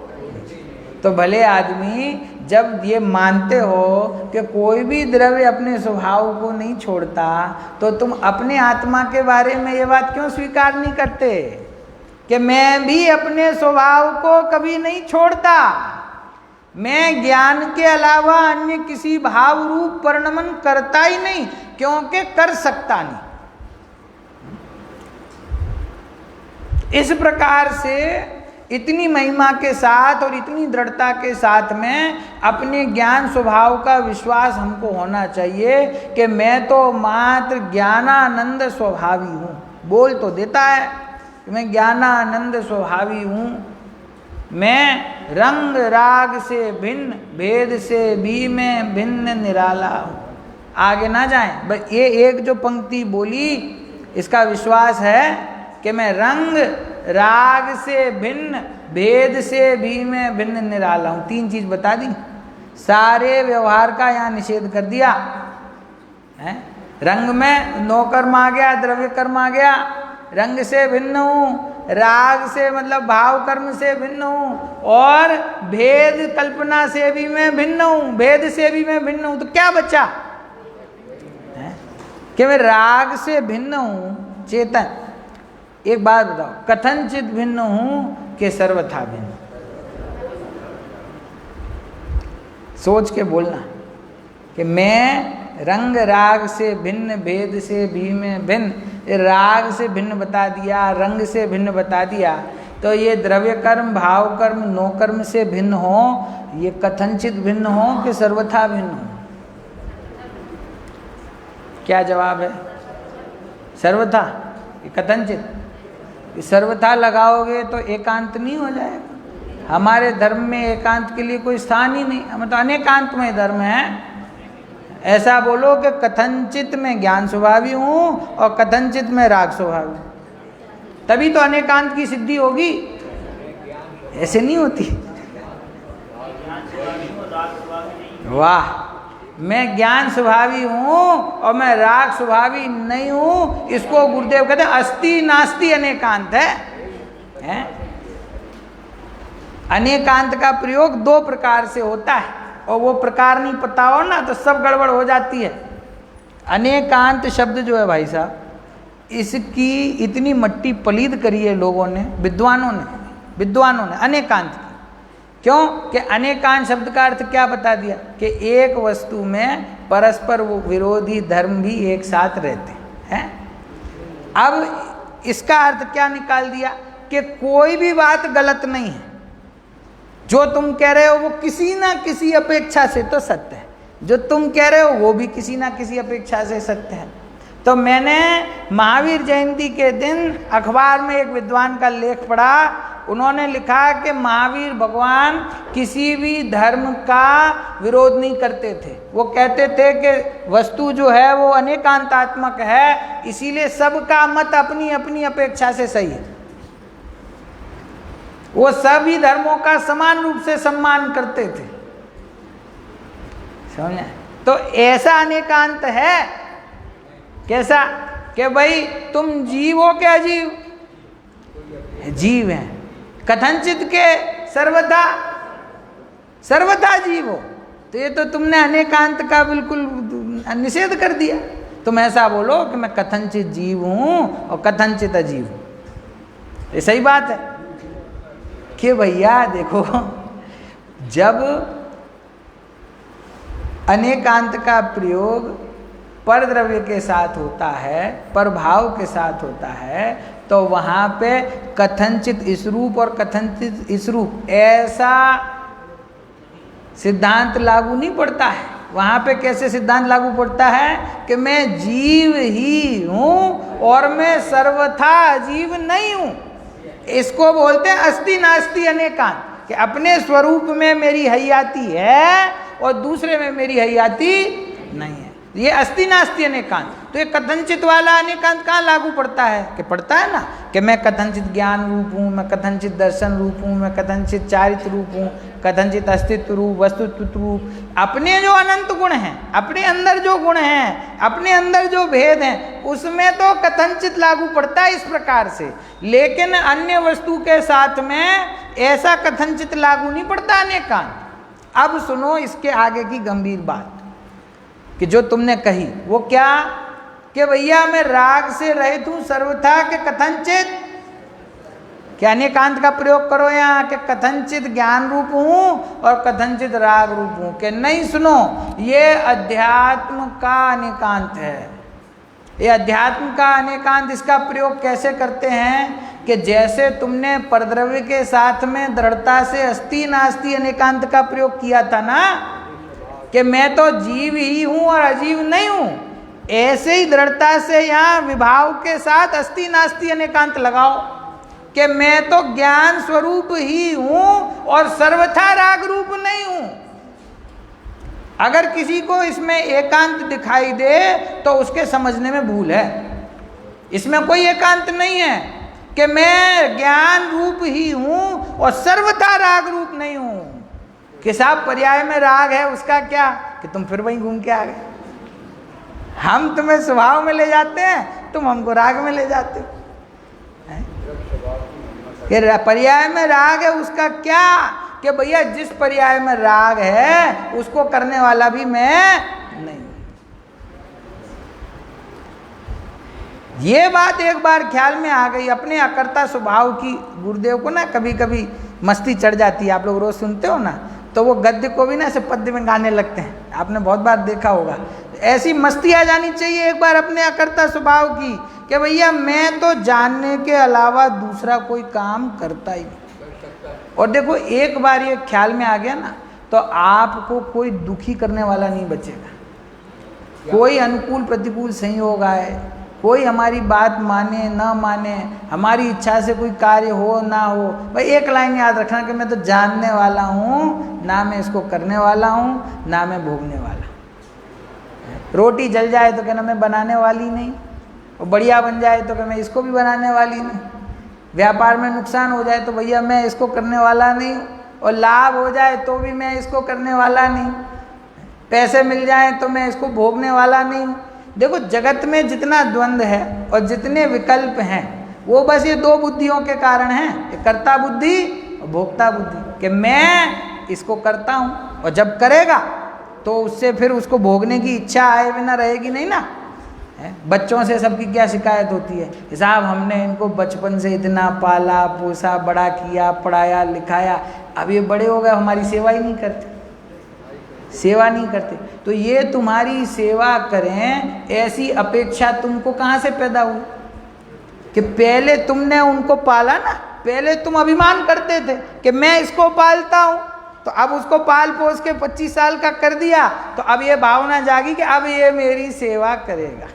तो भले आदमी जब ये मानते हो कि कोई भी द्रव्य अपने स्वभाव को नहीं छोड़ता, तो तुम अपने आत्मा के बारे में ये बात क्यों स्वीकार नहीं करते कि मैं भी अपने स्वभाव को कभी नहीं छोड़ता, मैं ज्ञान के अलावा अन्य किसी भाव रूप परिणमन करता ही नहीं, क्योंकि कर सकता नहीं। इस प्रकार से इतनी महिमा के साथ और इतनी दृढ़ता के साथ में अपने ज्ञान स्वभाव का विश्वास हमको होना चाहिए कि मैं तो मात्र ज्ञानानंद स्वभावी हूँ। बोल तो देता है कि मैं ज्ञानानंद स्वभावी हूँ, मैं रंग राग से भिन्न, भेद से भी मैं भिन्न निराला हूँ। आगे ना जाएं, बस ये एक जो पंक्ति बोली इसका विश्वास है कि मैं रंग राग से भिन्न, भेद से भी मैं भिन्न निराला हूँ। 3 चीज बता दी, सारे व्यवहार का यहाँ निषेध कर दिया है। रंग में नो कर्म आ गया, द्रव्य कर्म आ गया, रंग से भिन्न हूँ, राग से मतलब भाव कर्म से भिन्न हूँ, और भेद कल्पना से भी मैं भिन्न हूँ, भेद से भी मैं भिन्न हूँ। तो क्या बचा है? कि मैं राग से भिन्न हूँ चेतन। एक बात बताओ, कथनचित भिन्न हूँ कि सर्वथा भिन्न? सोच के बोलना कि मैं रंग राग से भिन्न, भेद से भी में भिन्न। राग से भिन्न बता दिया, रंग से भिन्न बता दिया, तो ये द्रव्य कर्म, भाव कर्म, नो कर्म से भिन्न हो, ये कथनचित भिन्न हो कि सर्वथा भिन्न हो? क्या जवाब है? सर्वथा। ये कथनचित, सर्वथा लगाओगे तो एकांत नहीं हो जाएगा। हमारे धर्म में एकांत के लिए कोई स्थान ही नहीं, हमें तो अनेकांत में धर्म है। ऐसा बोलो कि कथनचित में ज्ञान स्वभावी हूँ और कथनचित में राग स्वभावी हूँ, तभी तो अनेकांत की सिद्धि होगी। ऐसे नहीं होती। वाह, मैं ज्ञान स्वभावी हूँ और मैं राग स्वभावी नहीं हूँ, इसको गुरुदेव कहते हैं अस्ति नास्ति अनेकांत है? अनेकांत का प्रयोग दो प्रकार से होता है, और वो प्रकार नहीं पता हो ना तो सब गड़बड़ हो जाती है। अनेकांत शब्द जो है भाई साहब, इसकी इतनी मट्टी पलीद करी है लोगों ने, विद्वानों ने अनेकांत की। क्यों? कि अनेकांत शब्द का अर्थ क्या बता दिया कि एक वस्तु में परस्पर वो विरोधी धर्म भी एक साथ रहते हैं। अब इसका अर्थ क्या निकाल दिया कि कोई भी बात गलत नहीं है, जो तुम कह रहे हो वो किसी ना किसी अपेक्षा से तो सत्य है, जो तुम कह रहे हो वो भी किसी ना किसी अपेक्षा से सत्य है। तो मैंने महावीर जयंती के दिन अखबार में एक विद्वान का लेख पढ़ा, उन्होंने लिखा कि महावीर भगवान किसी भी धर्म का विरोध नहीं करते थे। वो कहते थे कि वस्तु जो है वो अनेकांतात्मक है, इसीलिए सबका मत अपनी अपनी अपेक्षा से सही है। वो सभी धर्मों का समान रूप से सम्मान करते थे। समझे? तो ऐसा अनेकांत है। कैसा? कि भाई तुम जीव हो क्या? अजीव जीव हैं, कथनचित के सर्वथा जीव हो, तो ये तो तुमने अनेकांत का बिल्कुल निषेध कर दिया। तुम ऐसा बोलो कि मैं कथनचित जीव हूं और कथनचित अजीव हूं, ये सही बात है। कि भैया देखो, जब अनेकांत का प्रयोग पर द्रव्य के साथ होता है, पर भाव के साथ होता है, तो वहाँ पे कथनचित इस रूप और कथनचित इस रूप ऐसा सिद्धांत लागू नहीं पड़ता है। वहाँ पे कैसे सिद्धांत लागू पड़ता है कि मैं जीव ही हूँ और मैं सर्वथा अजीव नहीं हूँ। इसको बोलते हैं अस्ति नास्ति अनेकांत, कि अपने स्वरूप में मेरी हयाती है और दूसरे में मेरी हयाती नहीं है। ये अस्ति नास्ति अनेकांत। तो ये कथनचित वाला अनेकांत कहाँ लागू पड़ता है? कि पड़ता है ना, कि मैं कथनचित ज्ञान रूप हूँ, मैं कथनचित दर्शन रूप हूँ, मैं कथनचित चारित्र रूप हूँ, कथनचित अस्तित्व रूप, वस्तुत्व रूप। अपने जो अनंत गुण हैं, अपने अंदर जो गुण हैं, अपने अंदर जो भेद हैं, उसमें तो कथनचित लागू पड़ता है इस प्रकार से। लेकिन अन्य वस्तु के साथ में ऐसा कथनचित लागू नहीं पड़ता अनेकांत। अब सुनो इसके आगे की गंभीर बात कि जो तुमने कही वो क्या? कि भैया मैं राग से रहित हूं सर्वथा के कथनचित, क्या अनेकांत का प्रयोग करो यहाँ कि कथनचित ज्ञान रूप हूं और कथनचित राग रूप हूं। कि नहीं, सुनो, ये अध्यात्म का अनेकांत है। ये अध्यात्म का अनेकांत, इसका प्रयोग कैसे करते हैं कि जैसे तुमने परद्रव्य के साथ में दृढ़ता से अस्ति नास्ति अनेकांत का प्रयोग किया था ना, कि मैं तो जीव ही हूं और अजीव नहीं हूं, ऐसे ही दृढ़ता से यहाँ विभाव के साथ अस्ति नास्ति अनेकांत लगाओ कि मैं तो ज्ञान स्वरूप ही हूं और सर्वथा राग रूप नहीं हूं। अगर किसी को इसमें एकांत दिखाई दे तो उसके समझने में भूल है। इसमें कोई एकांत नहीं है कि मैं ज्ञान रूप ही हूं और सर्वथा राग रूप नहीं हूं। कि साहब पर्याय में राग है, उसका क्या? कि तुम फिर वहीं घूम के आ गए। हम तुम्हें स्वभाव में ले जाते हैं, तुम हमको राग में ले जाते हो। कि पर्याय में राग है, उसका क्या? कि भैया जिस पर्याय में राग है उसको करने वाला भी मैं नहीं। ये बात एक बार ख्याल में आ गई अपने अकर्ता स्वभाव की। गुरुदेव को ना कभी कभी मस्ती चढ़ जाती है, आप लोग रोज सुनते हो ना, तो वो गद्य को भी ना ऐसे पद्य में गाने लगते हैं, आपने बहुत बार देखा होगा। ऐसी मस्ती आ जानी चाहिए एक बार अपने अकर्ता स्वभाव की कि भैया मैं तो जानने के अलावा दूसरा कोई काम करता ही नहीं। और देखो एक बार ये ख्याल में आ गया ना, तो आपको कोई दुखी करने वाला नहीं बचेगा। कोई अनुकूल प्रतिकूल संयोग आए, कोई हमारी बात माने ना माने, हमारी इच्छा से कोई कार्य हो ना हो, भाई एक लाइन याद रखना कि मैं तो जानने वाला हूँ, ना मैं इसको करने वाला हूँ, ना मैं भोगने वाला। रोटी जल जाए तो कहना मैं बनाने वाली नहीं, और बढ़िया बन जाए तो कहना मैं इसको भी बनाने वाली नहीं। व्यापार में नुकसान हो जाए तो भैया मैं इसको करने वाला नहीं, और लाभ हो जाए तो भी मैं इसको करने वाला नहीं। पैसे मिल जाए तो मैं इसको भोगने वाला नहीं। देखो जगत में जितना द्वंद्व है और जितने विकल्प हैं वो बस ये दो बुद्धियों के कारण हैं, कर्ता बुद्धि और भोक्ता बुद्धि, कि मैं इसको करता हूँ और जब करेगा तो उससे फिर उसको भोगने की इच्छा आए बिना रहेगी नहीं ना। बच्चों से सबकी क्या शिकायत होती है, साहब हमने इनको बचपन से इतना पाला पोसा बड़ा किया पढ़ाया लिखाया, अब ये बड़े हो गए हमारी सेवा ही नहीं करते, सेवा नहीं करते। तो ये तुम्हारी सेवा करें ऐसी अपेक्षा तुमको कहाँ से पैदा हुई कि पहले तुमने उनको पाला ना, पहले तुम अभिमान करते थे कि मैं इसको पालता हूँ, तो अब उसको पाल पोस के 25 साल का कर दिया, तो अब ये भावना जागी कि अब ये मेरी सेवा करेगा,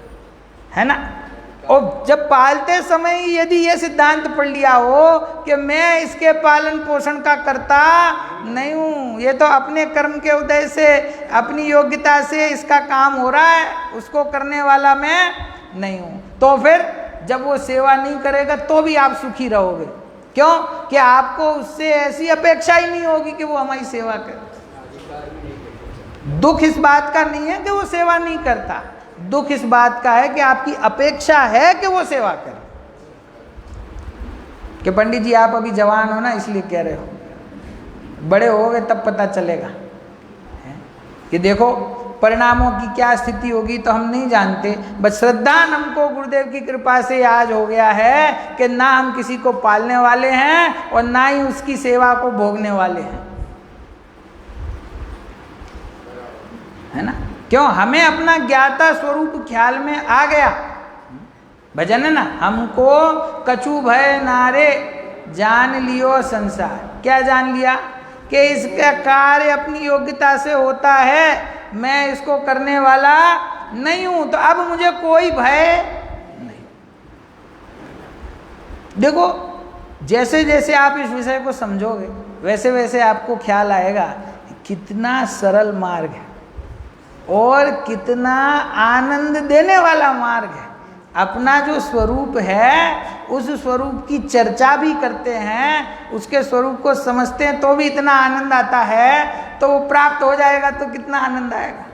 है ना। और जब पालते समय ही यदि ये सिद्धांत पढ़ लिया हो कि मैं इसके पालन पोषण का करता नहीं हूँ, ये तो अपने कर्म के उदय से अपनी योग्यता से इसका काम हो रहा है, उसको करने वाला मैं नहीं हूँ, तो फिर जब वो सेवा नहीं करेगा तो भी आप सुखी रहोगे। क्यों कि आपको उससे ऐसी अपेक्षा ही नहीं होगी कि वो हमारी सेवा करे। दुख इस बात का नहीं है कि वो सेवा नहीं करता, दुख इस बात का है कि आपकी अपेक्षा है कि वो सेवा करे। कि पंडित जी आप अभी जवान हो ना इसलिए कह रहे हो, बड़े होगे तब पता चलेगा कि देखो परिणामों की क्या स्थिति होगी तो हम नहीं जानते। बस श्रद्धा हमको गुरुदेव की कृपा से आज हो गया है कि ना हम किसी को पालने वाले हैं और ना ही उसकी सेवा को भोगने वाले हैं, है ना। क्यों, हमें अपना ज्ञाता स्वरूप ख्याल में आ गया। भजन है ना, हमको कछु भय नारे जान लियो संसार। क्या जान लिया कि इसका कार्य अपनी योग्यता से होता है, मैं इसको करने वाला नहीं हूं, तो अब मुझे कोई भय नहीं। देखो जैसे जैसे आप इस विषय को समझोगे वैसे वैसे आपको ख्याल आएगा कितना सरल मार्ग है और कितना आनंद देने वाला मार्ग है। अपना जो स्वरूप है उस स्वरूप की चर्चा भी करते हैं, उसके स्वरूप को समझते हैं तो भी इतना आनंद आता है, तो वो प्राप्त हो जाएगा तो कितना आनंद आएगा।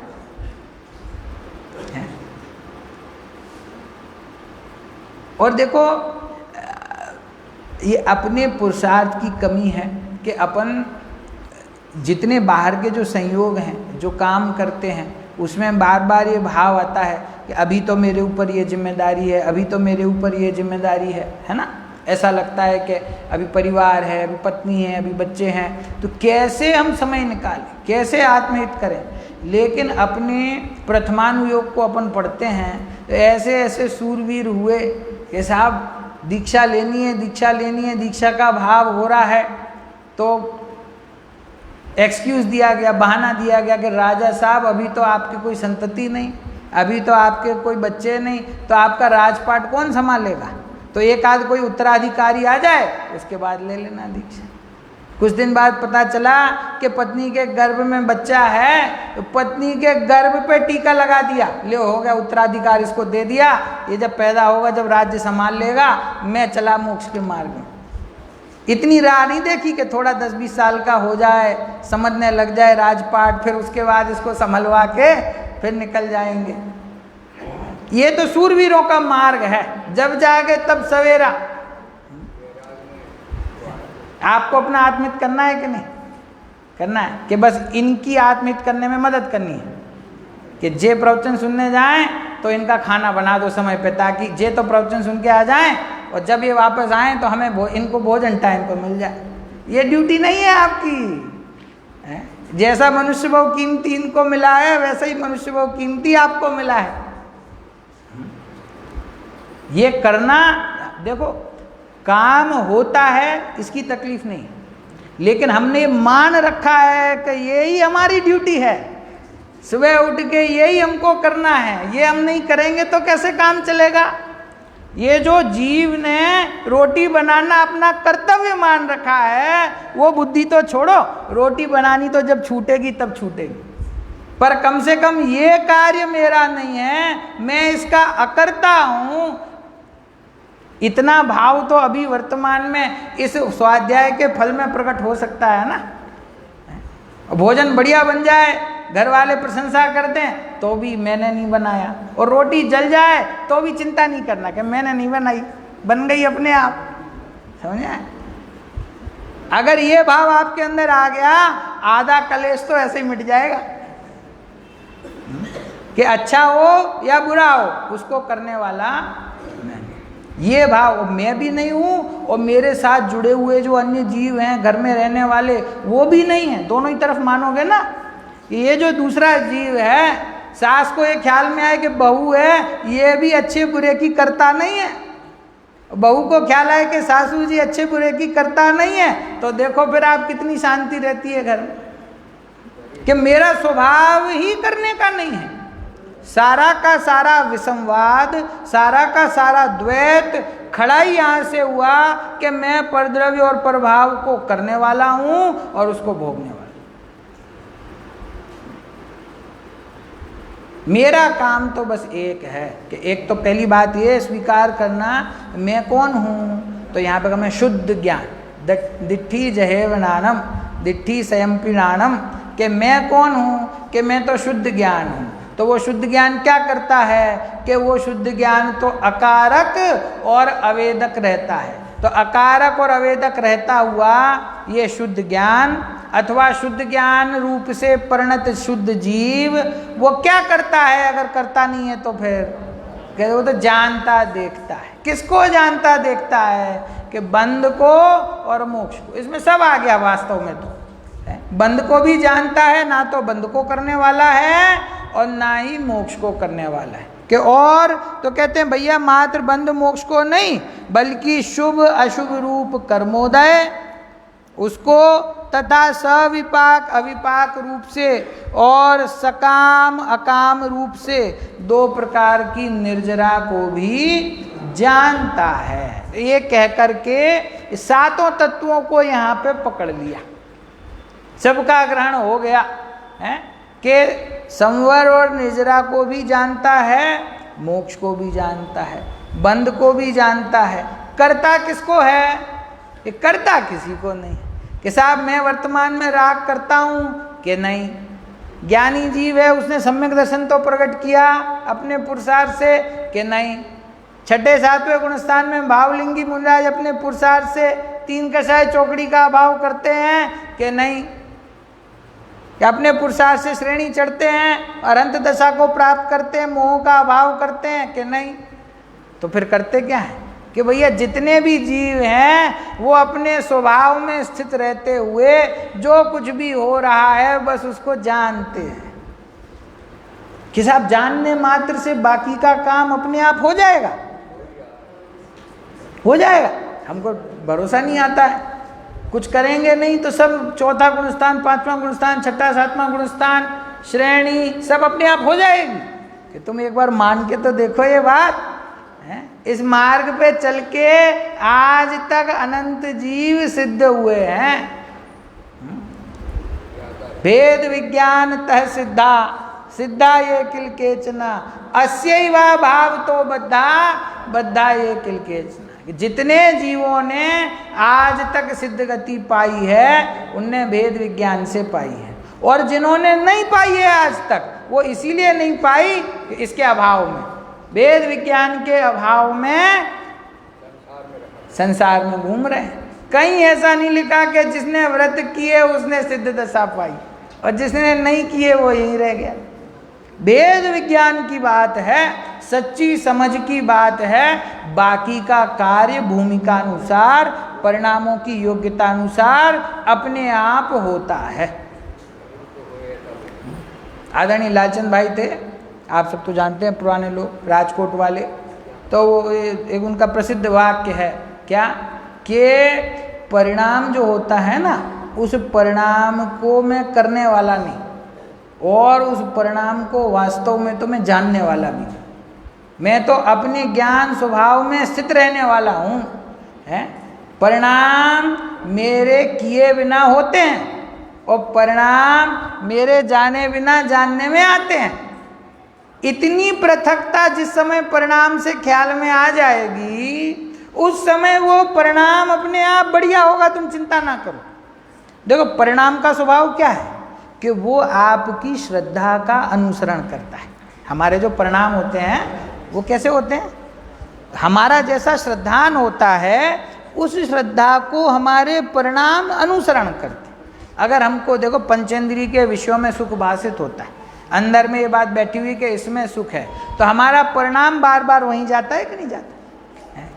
और देखो ये अपने पुरुषार्थ की कमी है कि अपन जितने बाहर के जो संयोग हैं, जो काम करते हैं, उसमें बार बार ये भाव आता है कि अभी तो मेरे ऊपर ये जिम्मेदारी है, अभी तो मेरे ऊपर ये जिम्मेदारी है ना। ऐसा लगता है कि अभी परिवार है, अभी पत्नी है, अभी बच्चे हैं, तो कैसे हम समय निकालें, कैसे आत्महित करें। लेकिन अपने प्रथमानुयोग को अपन पढ़ते हैं तो ऐसे ऐसे सूरवीर हुए कि साहब दीक्षा लेनी है, दीक्षा लेनी है, दीक्षा का भाव हो रहा है तो एक्सक्यूज़ दिया गया, बहाना दिया गया कि राजा साहब अभी तो आपकी कोई संतति नहीं, अभी तो आपके कोई बच्चे नहीं, तो आपका राजपाट कौन संभालेगा। तो एक आध कोई उत्तराधिकारी आ जाए उसके बाद ले लेना दीक्षा। कुछ दिन बाद पता चला कि पत्नी के गर्भ में बच्चा है, तो पत्नी के गर्भ पे टीका लगा दिया, ले हो गया उत्तराधिकार इसको दे दिया, ये जब पैदा होगा जब राज्य संभाल लेगा मैं चला मोक्ष के मार्ग में। इतनी राह नहीं देखी कि थोड़ा 10-20 साल का हो जाए, समझने लग जाए राजपाट, फिर उसके बाद इसको संभलवा के फिर निकल जाएंगे। ये तो सूरवीरों का मार्ग है, जब जागे तब सवेरा। आपको अपना आत्मित करना है कि नहीं करना है, कि बस इनकी आत्मित करने में मदद करनी है कि जे प्रवचन सुनने जाएं तो इनका खाना बना दो समय पे, ताकि जे तो प्रवचन सुन के आ जाएं और जब ये वापस आएं तो हमें इनको भोजन टाइम पर मिल जाए। ये ड्यूटी नहीं है आपकी। जैसा मनुष्य भाव कीमती इनको मिला है, वैसा ही मनुष्य भाव कीमती आपको मिला है। ये करना, देखो काम होता है इसकी तकलीफ नहीं, लेकिन हमने मान रखा है कि यही हमारी ड्यूटी है, सुबह उठ के यही हमको करना है, ये हम नहीं करेंगे तो कैसे काम चलेगा। ये जो जीव ने रोटी बनाना अपना कर्तव्य मान रखा है, वो बुद्धि तो छोड़ो, रोटी बनानी तो जब छूटेगी तब छूटेगी, पर कम से कम ये कार्य मेरा नहीं है, मैं इसका अकर्ता हूं। इतना भाव तो अभी वर्तमान में इस स्वाध्याय के फल में प्रकट हो सकता है ना। भोजन बढ़िया बन जाए, घर वाले प्रशंसा करते हैं तो भी मैंने नहीं बनाया, और रोटी जल जाए तो भी चिंता नहीं करना कि मैंने नहीं बनाई, बन गई अपने आप। समझे? अगर ये भाव आपके अंदर आ गया, आधा कलेश तो ऐसे ही मिट जाएगा कि अच्छा हो या बुरा हो उसको करने वाला मैं। ये भाव, मैं भी नहीं हूं और मेरे साथ जुड़े हुए जो अन्य जीव हैं, घर में रहने वाले, वो भी नहीं है, दोनों ही तरफ मानोगे ना। ये जो दूसरा जीव है, सास को ये ख्याल में आए कि बहू है, ये भी अच्छे बुरे की करता नहीं है, बहू को ख्याल आए कि सासू जी अच्छे बुरे की करता नहीं है, तो देखो फिर आप कितनी शांति रहती है घर में, कि मेरा स्वभाव ही करने का नहीं है। सारा का सारा विसंवाद, सारा का सारा द्वैत खड़ा ही यहां से हुआ कि मैं परद्रव्य और प्रभाव को करने वाला हूं और उसको भोगने वाला। मेरा काम तो बस एक है कि एक तो पहली बात ये स्वीकार करना मैं कौन हूं। तो यहाँ पे मैं शुद्ध ज्ञान, दिट्ठी जहेवनानम दिट्ठी स्वयंपिनानम, कि मैं कौन हूँ, कि मैं तो शुद्ध ज्ञान हूँ। तो वो शुद्ध ज्ञान क्या करता है कि वो शुद्ध ज्ञान तो अकारक और अवेदक रहता है। तो अकारक और अवेदक रहता हुआ ये शुद्ध ज्ञान अथवा शुद्ध ज्ञान रूप से परिणत शुद्ध जीव वो क्या करता है, अगर करता नहीं है तो फिर वो तो जानता देखता है। किसको जानता देखता है? कि बंध को और मोक्ष को। इसमें सब आ गया वास्तव में। तो बंध को भी जानता है, ना तो बंध को करने वाला है और ना ही मोक्ष को करने वाला है। कि और तो कहते हैं भैया मात्र बंध मोक्ष को नहीं, बल्कि शुभ अशुभ रूप कर्मोदय उसको तथा सविपाक अविपाक रूप से और सकाम अकाम रूप से दो प्रकार की निर्जरा को भी जानता है। ये कह करके सातों तत्वों को यहाँ पे पकड़ लिया, सबका ग्रहण हो गया है कि संवर और निर्जरा को भी जानता है, मोक्ष को भी जानता है, बंध को भी जानता है। करता किसको है? ये करता किसी को नहीं कि साहब मैं वर्तमान में राग करता हूँ कि नहीं। ज्ञानी जीव है, उसने सम्यक दर्शन तो प्रकट किया अपने पुरुषार्थ से कि नहीं। छठे सातवें गुणस्थान में भावलिंगी मुनिराज अपने पुरुषार्थ से तीन कषाय चौकड़ी का अभाव करते हैं कि नहीं। कि अपने पुरुषार्थ से श्रेणी चढ़ते हैं और अंत दशा को प्राप्त करते हैं, मोह का अभाव करते हैं कि नहीं। तो फिर करते क्या है कि भैया जितने भी जीव हैं वो अपने स्वभाव में स्थित रहते हुए जो कुछ भी हो रहा है बस उसको जानते हैं कि साहब जानने मात्र से बाकी का काम अपने आप हो जाएगा, हो जाएगा। हमको भरोसा नहीं आता है, कुछ करेंगे नहीं तो सब चौथा गुणस्थान, पांचवां गुणस्थान, छठा सातवां गुणस्थान, श्रेणी सब अपने आप हो जाएगी। कि तुम एक बार मान के तो देखो ये बात है। इस मार्ग पे चल के आज तक अनंत जीव सिद्ध हुए हैं। भेद विज्ञान तह सिद्धा सिद्धा ये किल केचना अस्यैवा भाव तो बद्धा बद्धा ये किल केचना। जितने जीवों ने आज तक सिद्ध गति पाई है उनने भेद विज्ञान से पाई है, और जिन्होंने नहीं पाई है आज तक वो इसीलिए नहीं पाई इसके अभाव में, वेद विज्ञान के अभाव में संसार में घूम रहे हैं। कहीं ऐसा नहीं लिखा कि जिसने व्रत किए उसने सिद्ध दशा पाई और जिसने नहीं किए वो यहीं रह गया। वेद विज्ञान की बात है, सच्ची समझ की बात है। बाकी का कार्य भूमिका अनुसार, परिणामों की योग्यता अनुसार अपने आप होता है। आदरणीय लालचंद भाई थे, आप सब तो जानते हैं, पुराने लोग, राजकोट वाले। तो एक उनका प्रसिद्ध वाक्य है क्या, कि परिणाम जो होता है ना, उस परिणाम को मैं करने वाला नहीं, और उस परिणाम को वास्तव में तो मैं जानने वाला भी। मैं तो अपने ज्ञान स्वभाव में स्थित रहने वाला हूँ। है, परिणाम मेरे किए बिना होते हैं और परिणाम मेरे जाने बिना जानने में आते हैं। इतनी पृथकता जिस समय परिणाम से ख्याल में आ जाएगी, उस समय वो परिणाम अपने आप बढ़िया होगा, तुम चिंता ना करो। देखो, परिणाम का स्वभाव क्या है कि वो आपकी श्रद्धा का अनुसरण करता है। हमारे जो परिणाम होते हैं वो कैसे होते हैं, हमारा जैसा श्रद्धान होता है उस श्रद्धा को हमारे परिणाम अनुसरण करते। अगर हमको देखो पंचेंद्रिय के विषयों में सुख भाषित होता है, अंदर में ये बात बैठी हुई कि इसमें सुख है, तो हमारा परिणाम बार बार वहीं जाता है कि नहीं जाता?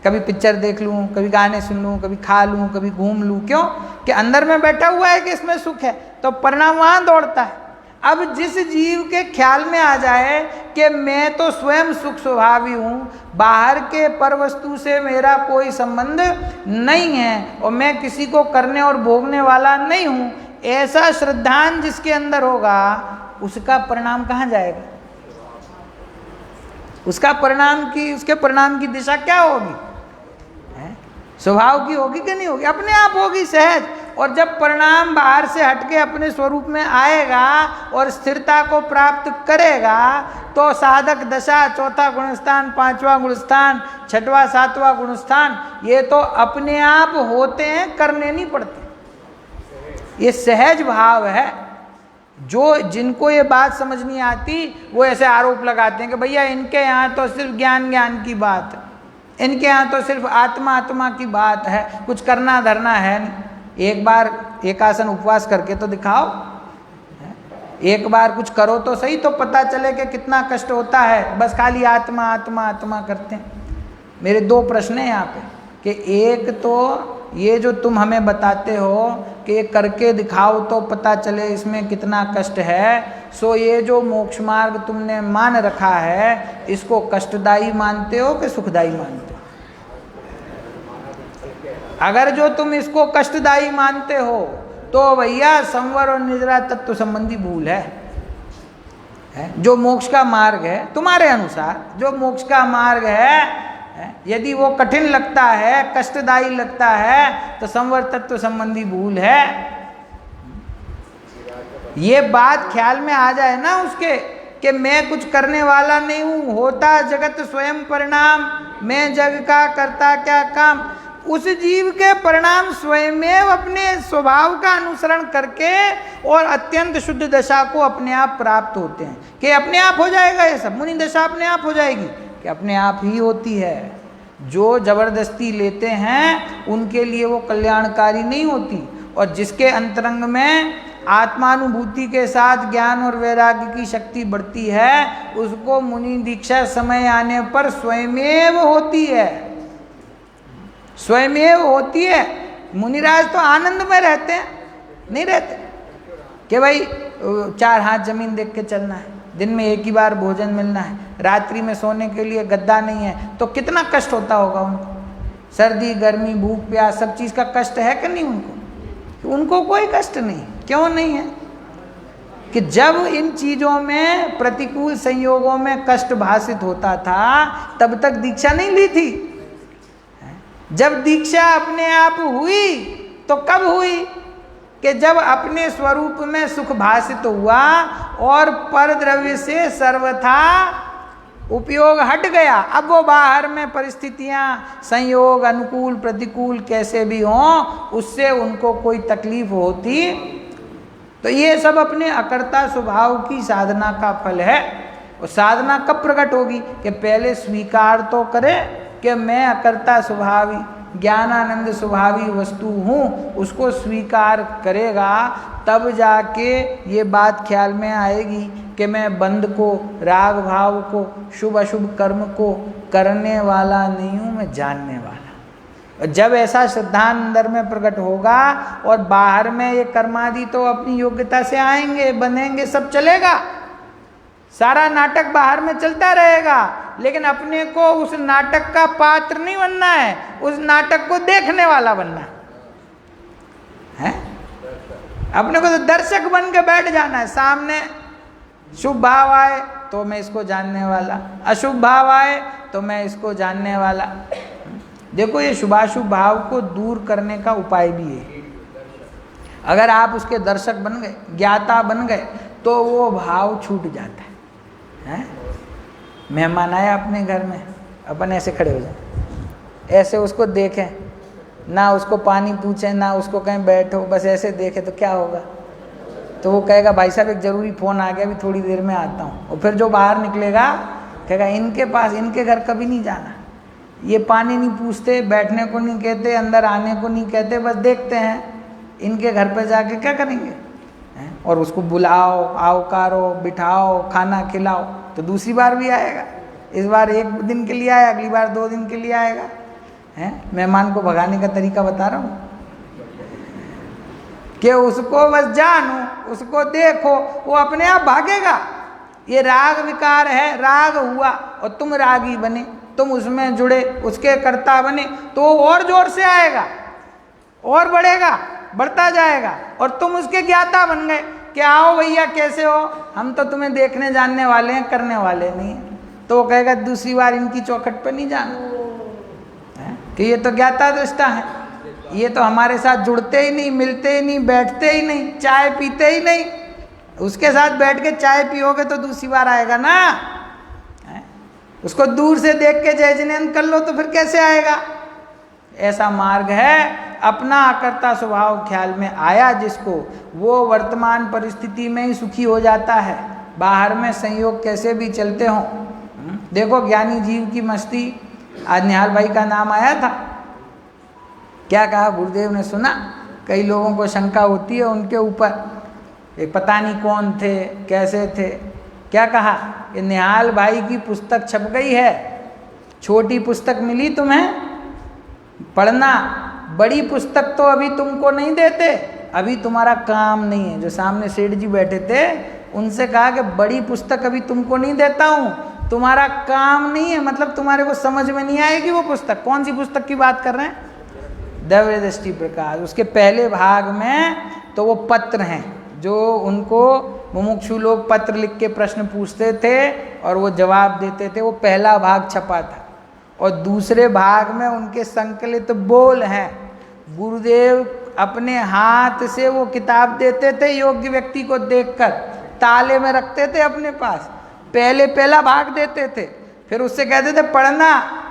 कभी पिक्चर देख लूँ, कभी गाने सुन लूँ, कभी खा लूँ, कभी घूम लूँ, क्यों कि अंदर में बैठा हुआ है कि इसमें सुख है, तो परिणाम वहाँ दौड़ता है। अब जिस जीव के ख्याल में आ जाए कि मैं तो स्वयं सुख स्वभावी हूँ, बाहर के पर वस्तु से मेरा कोई संबंध नहीं है और मैं किसी को करने और भोगने वाला नहीं हूँ, ऐसा श्रद्धान जिसके अंदर होगा, उसका परिणाम कहाँ जाएगा? उसके परिणाम की दिशा क्या होगी? स्वभाव की होगी कि नहीं होगी? अपने आप होगी, सहज। और जब परिणाम बाहर से हटके अपने स्वरूप में आएगा और स्थिरता को प्राप्त करेगा, तो साधक दशा, चौथा गुणस्थान, पांचवा गुणस्थान, छठवां सातवां गुणस्थान, ये तो अपने आप होते हैं, करने नहीं पड़ते। ये सहज भाव है। जो जिनको ये बात समझ नहीं आती, वो ऐसे आरोप लगाते हैं कि भैया इनके यहाँ तो सिर्फ ज्ञान की बात है, इनके यहाँ तो सिर्फ आत्मा की बात है, कुछ करना धरना है नहीं। एक बार एकासन उपवास करके तो दिखाओ, एक बार कुछ करो तो सही, तो पता चले कि कितना कष्ट होता है। बस खाली आत्मा करते हैं। मेरे दो प्रश्न हैं यहाँ पे, कि एक तो ये जो तुम हमें बताते हो कि ये करके दिखाओ तो पता चले इसमें कितना कष्ट है, सो ये जो मोक्ष मार्ग तुमने मान रखा है, इसको कष्टदायी मानते हो कि सुखदायी मानते हो? अगर जो तुम इसको कष्टदायी मानते हो तो भैया संवर और निद्रा तत्व संबंधी भूल है। जो मोक्ष का मार्ग है, तुम्हारे अनुसार जो मोक्ष का मार्ग है, यदि वो कठिन लगता है, कष्टदायी लगता है, तो संवर तत्व संबंधी भूल है। ये बात ख्याल में आ जाए ना उसके कि मैं कुछ करने वाला नहीं हूँ, होता जगत स्वयं परिणाम, मैं जग का करता क्या काम। उस जीव के परिणाम स्वयं अपने स्वभाव का अनुसरण करके और अत्यंत शुद्ध दशा को अपने आप प्राप्त होते हैं। कि अपने आप हो जाएगा ये सब, मुनि दशा अपने आप हो जाएगी, कि अपने आप ही होती है। जो जबरदस्ती लेते हैं उनके लिए वो कल्याणकारी नहीं होती, और जिसके अंतरंग में आत्मानुभूति के साथ ज्ञान और वैराग्य की शक्ति बढ़ती है, उसको मुनि दीक्षा समय आने पर स्वयमेव होती है, स्वयमेव होती है। मुनिराज तो आनंद में रहते हैं, नहीं रहते कि भाई 4 हाथ जमीन देख के चलना है, दिन में एक ही बार भोजन मिलना है, रात्रि में सोने के लिए गद्दा नहीं है, तो कितना कष्ट होता होगा उनको। सर्दी गर्मी भूख प्यास सब चीज़ का कष्ट है कि नहीं उनको? उनको कोई कष्ट नहीं। क्यों नहीं है? कि जब इन चीज़ों में प्रतिकूल संयोगों में कष्ट भाषित होता था, तब तक दीक्षा नहीं ली थी। जब दीक्षा अपने आप हुई तो कब हुई? कि जब अपने स्वरूप में सुख भाषित हुआ और पर द्रव्य से सर्वथा उपयोग हट गया। अब वो बाहर में परिस्थितियां, संयोग, अनुकूल प्रतिकूल कैसे भी हों, उससे उनको कोई तकलीफ होती, तो ये सब अपने अकर्ता स्वभाव की साधना का फल है। और साधना कब प्रकट होगी? कि पहले स्वीकार तो करे कि मैं अकर्ता स्वभावी ज्ञानानंद स्वभावी वस्तु हूँ, उसको स्वीकार करेगा तब जाके ये बात ख्याल में आएगी कि मैं बंध को, राग भाव को, शुभ अशुभ कर्म को करने वाला नहीं हूँ, मैं जानने वाला। जब ऐसा श्रद्धा अंदर में प्रकट होगा और बाहर में ये कर्मादि तो अपनी योग्यता से आएंगे, बनेंगे, सब चलेगा, सारा नाटक बाहर में चलता रहेगा, लेकिन अपने को उस नाटक का पात्र नहीं बनना है, उस नाटक को देखने वाला बनना है। अपने को तो दर्शक बन के बैठ जाना है। सामने शुभ भाव आए तो मैं इसको जानने वाला, अशुभ भाव आए तो मैं इसको जानने वाला। देखो ये शुभाशुभ भाव को दूर करने का उपाय भी है। अगर आप उसके दर्शक बन गए, ज्ञाता बन गए, तो वो भाव छूट जाता है। मेहमान आया अपने घर में, अपन ऐसे खड़े हो जाए, ऐसे उसको देखें, ना उसको पानी पूछें, ना उसको कहीं बैठो, बस ऐसे देखें, तो क्या होगा? तो वो कहेगा भाई साहब एक ज़रूरी फ़ोन आ गया, अभी थोड़ी देर में आता हूँ। और फिर जो बाहर निकलेगा कहेगा इनके पास, इनके घर कभी नहीं जाना, ये पानी नहीं पूछते, बैठने को नहीं कहते, अंदर आने को नहीं कहते, बस देखते हैं, इनके घर पे जाके क्या करेंगे? और उसको बुलाओ, आवकारो, बिठाओ, खाना खिलाओ, तो दूसरी बार भी आएगा। इस बार 1 दिन के लिए आया, अगली बार 2 दिन के लिए आएगा। मेहमान को भगाने का तरीका बता रहा हूँ कि उसको बस जानो, उसको देखो, वो अपने आप भागेगा। ये राग विकार है, राग हुआ और तुम रागी बने, तुम उसमें जुड़े, उसके कर्ता बने, तो वो और जोर से आएगा और बढ़ेगा, बढ़ता जाएगा। और तुम उसके ज्ञाता बन गए कि आओ भैया कैसे हो, हम तो तुम्हें देखने जानने वाले हैं, करने वाले नहीं। तो वो कहेगा दूसरी बार इनकी चौखट पे नहीं जाना, कि ये तो ज्ञाता दृष्टा है, ये तो हमारे साथ जुड़ते ही नहीं, मिलते ही नहीं, बैठते ही नहीं, चाय पीते ही नहीं। उसके साथ बैठ के चाय पियोगे तो दूसरी बार आएगा ना। उसको दूर से देख के जय जिनेंद्र कर लो तो फिर कैसे आएगा? ऐसा मार्ग है। अपना अकर्ता स्वभाव ख्याल में आया जिसको, वो वर्तमान परिस्थिति में ही सुखी हो जाता है, बाहर में संयोग कैसे भी चलते हों। देखो ज्ञानी जीव की मस्ती, आज निहाल भाई का नाम आया था, क्या कहा गुरुदेव ने सुना? कई लोगों को शंका होती है उनके ऊपर, एक पता नहीं कौन थे, कैसे थे, क्या कहा कि निहाल भाई की पुस्तक छप गई है, छोटी पुस्तक मिली तुम्हें पढ़ना, बड़ी पुस्तक तो अभी तुमको नहीं देते, अभी तुम्हारा काम नहीं है। जो सामने सेठ जी बैठे थे उनसे कहा कि बड़ी पुस्तक अभी तुमको नहीं देता हूँ, तुम्हारा काम नहीं है, मतलब तुम्हारे को समझ में नहीं आएगी वो पुस्तक। कौन सी पुस्तक की बात कर रहे हैं? दैव्य दृष्टि प्रकाश। उसके पहले भाग में तो वो पत्र हैं, जो उनको मुमुक्षु लोग पत्र लिख के प्रश्न पूछते थे और वो जवाब देते थे, वो पहला भाग छपा था। और दूसरे भाग में उनके संकलित बोल हैं। गुरुदेव अपने हाथ से वो किताब देते थे, योग्य व्यक्ति को देखकर ताले में रखते थे अपने पास, पहला भाग देते थे, फिर उससे कहते थे पढ़ना,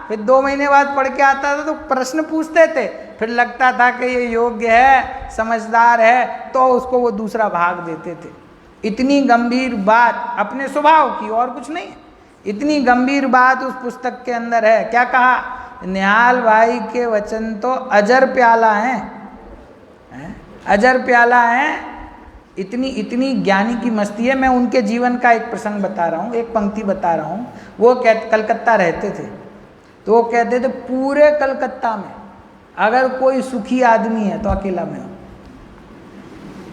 फिर 2 महीने बाद पढ़ के आता था तो प्रश्न पूछते थे, फिर लगता था कि ये योग्य है, समझदार है, तो उसको वो दूसरा भाग देते थे। इतनी गंभीर बात अपने स्वभाव की, और कुछ नहीं, इतनी गंभीर बात उस पुस्तक के अंदर है। क्या कहा? निहाल भाई के वचन तो अजर प्याला हैं, अजर प्याला हैं। इतनी ज्ञानी की मस्ती है। मैं उनके जीवन का एक प्रसंग बता रहा हूँ, एक पंक्ति बता रहा हूँ। वो कलकत्ता रहते थे, तो वो कहते थे पूरे कलकत्ता में अगर कोई सुखी आदमी है तो अकेला मैं हूँ।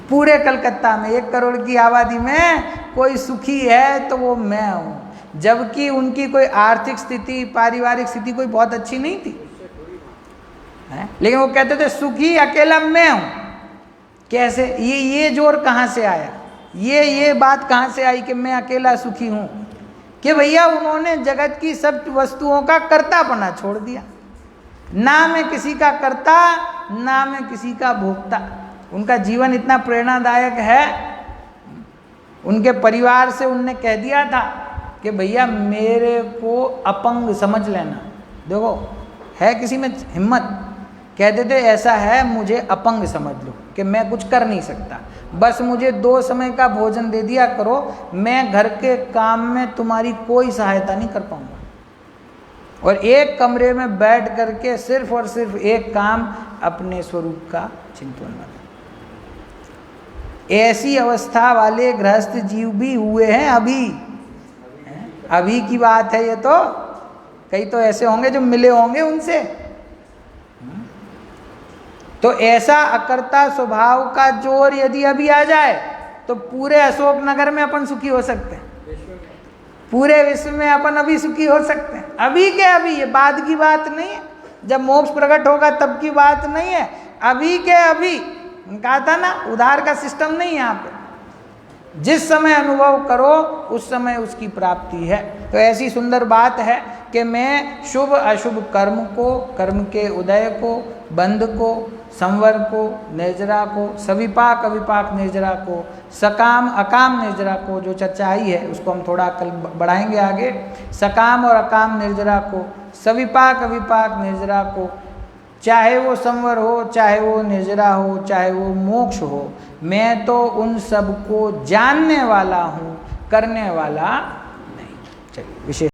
पूरे कलकत्ता में 1 करोड़ की आबादी में कोई सुखी है तो वो मैं हूँ। जबकि उनकी कोई आर्थिक स्थिति, पारिवारिक स्थिति कोई बहुत अच्छी नहीं थी, लेकिन वो कहते थे सुखी अकेला मैं हूँ। कैसे? ये जोर कहाँ से आया? ये बात कहाँ से आई कि मैं अकेला सुखी हूँ? कि भैया उन्होंने जगत की सब वस्तुओं का कर्तापना छोड़ दिया। ना मैं किसी का कर्ता, ना मैं किसी का भोक्ता। उनका जीवन इतना प्रेरणादायक है। उनके परिवार से उनने कह दिया था कि भैया मेरे को अपंग समझ लेना। देखो है किसी में हिम्मत, कहते थे ऐसा है मुझे अपंग समझ लो कि मैं कुछ कर नहीं सकता, बस मुझे 2 समय का भोजन दे दिया करो, मैं घर के काम में तुम्हारी कोई सहायता नहीं कर पाऊंगा। और एक कमरे में बैठ करके सिर्फ और सिर्फ एक काम, अपने स्वरूप का चिंतन करना। ऐसी अवस्था वाले गृहस्थ जीव भी हुए हैं अभी की बात है ये। तो कई तो ऐसे होंगे जो मिले होंगे उनसे। तो ऐसा अकर्ता स्वभाव का जोर यदि अभी आ जाए तो पूरे अशोक नगर में अपन सुखी हो सकते हैं, पूरे विश्व में अपन अभी सुखी हो सकते हैं। अभी के अभी, ये बाद की बात नहीं है, जब मोक्ष प्रकट होगा तब की बात नहीं है, अभी के अभी। कहा था ना, उधार का सिस्टम नहीं है यहाँ पे। जिस समय अनुभव करो उस समय उसकी प्राप्ति है। तो ऐसी सुंदर बात है कि मैं शुभ अशुभ कर्म को, कर्म के उदय को, बंध को, संवर को, निर्जरा को, सविपाक अविपाक निर्जरा को, सकाम अकाम निर्जरा को, जो चर्चा आई है उसको हम थोड़ा कल बढ़ाएंगे आगे, सकाम और अकाम निर्जरा को, सविपाक अविपाक निर्जरा को, चाहे वो संवर हो, चाहे वो निर्जरा हो, चाहे वो मोक्ष हो, मैं तो उन सब को जानने वाला हूँ, करने वाला नहीं। चलिए विशेष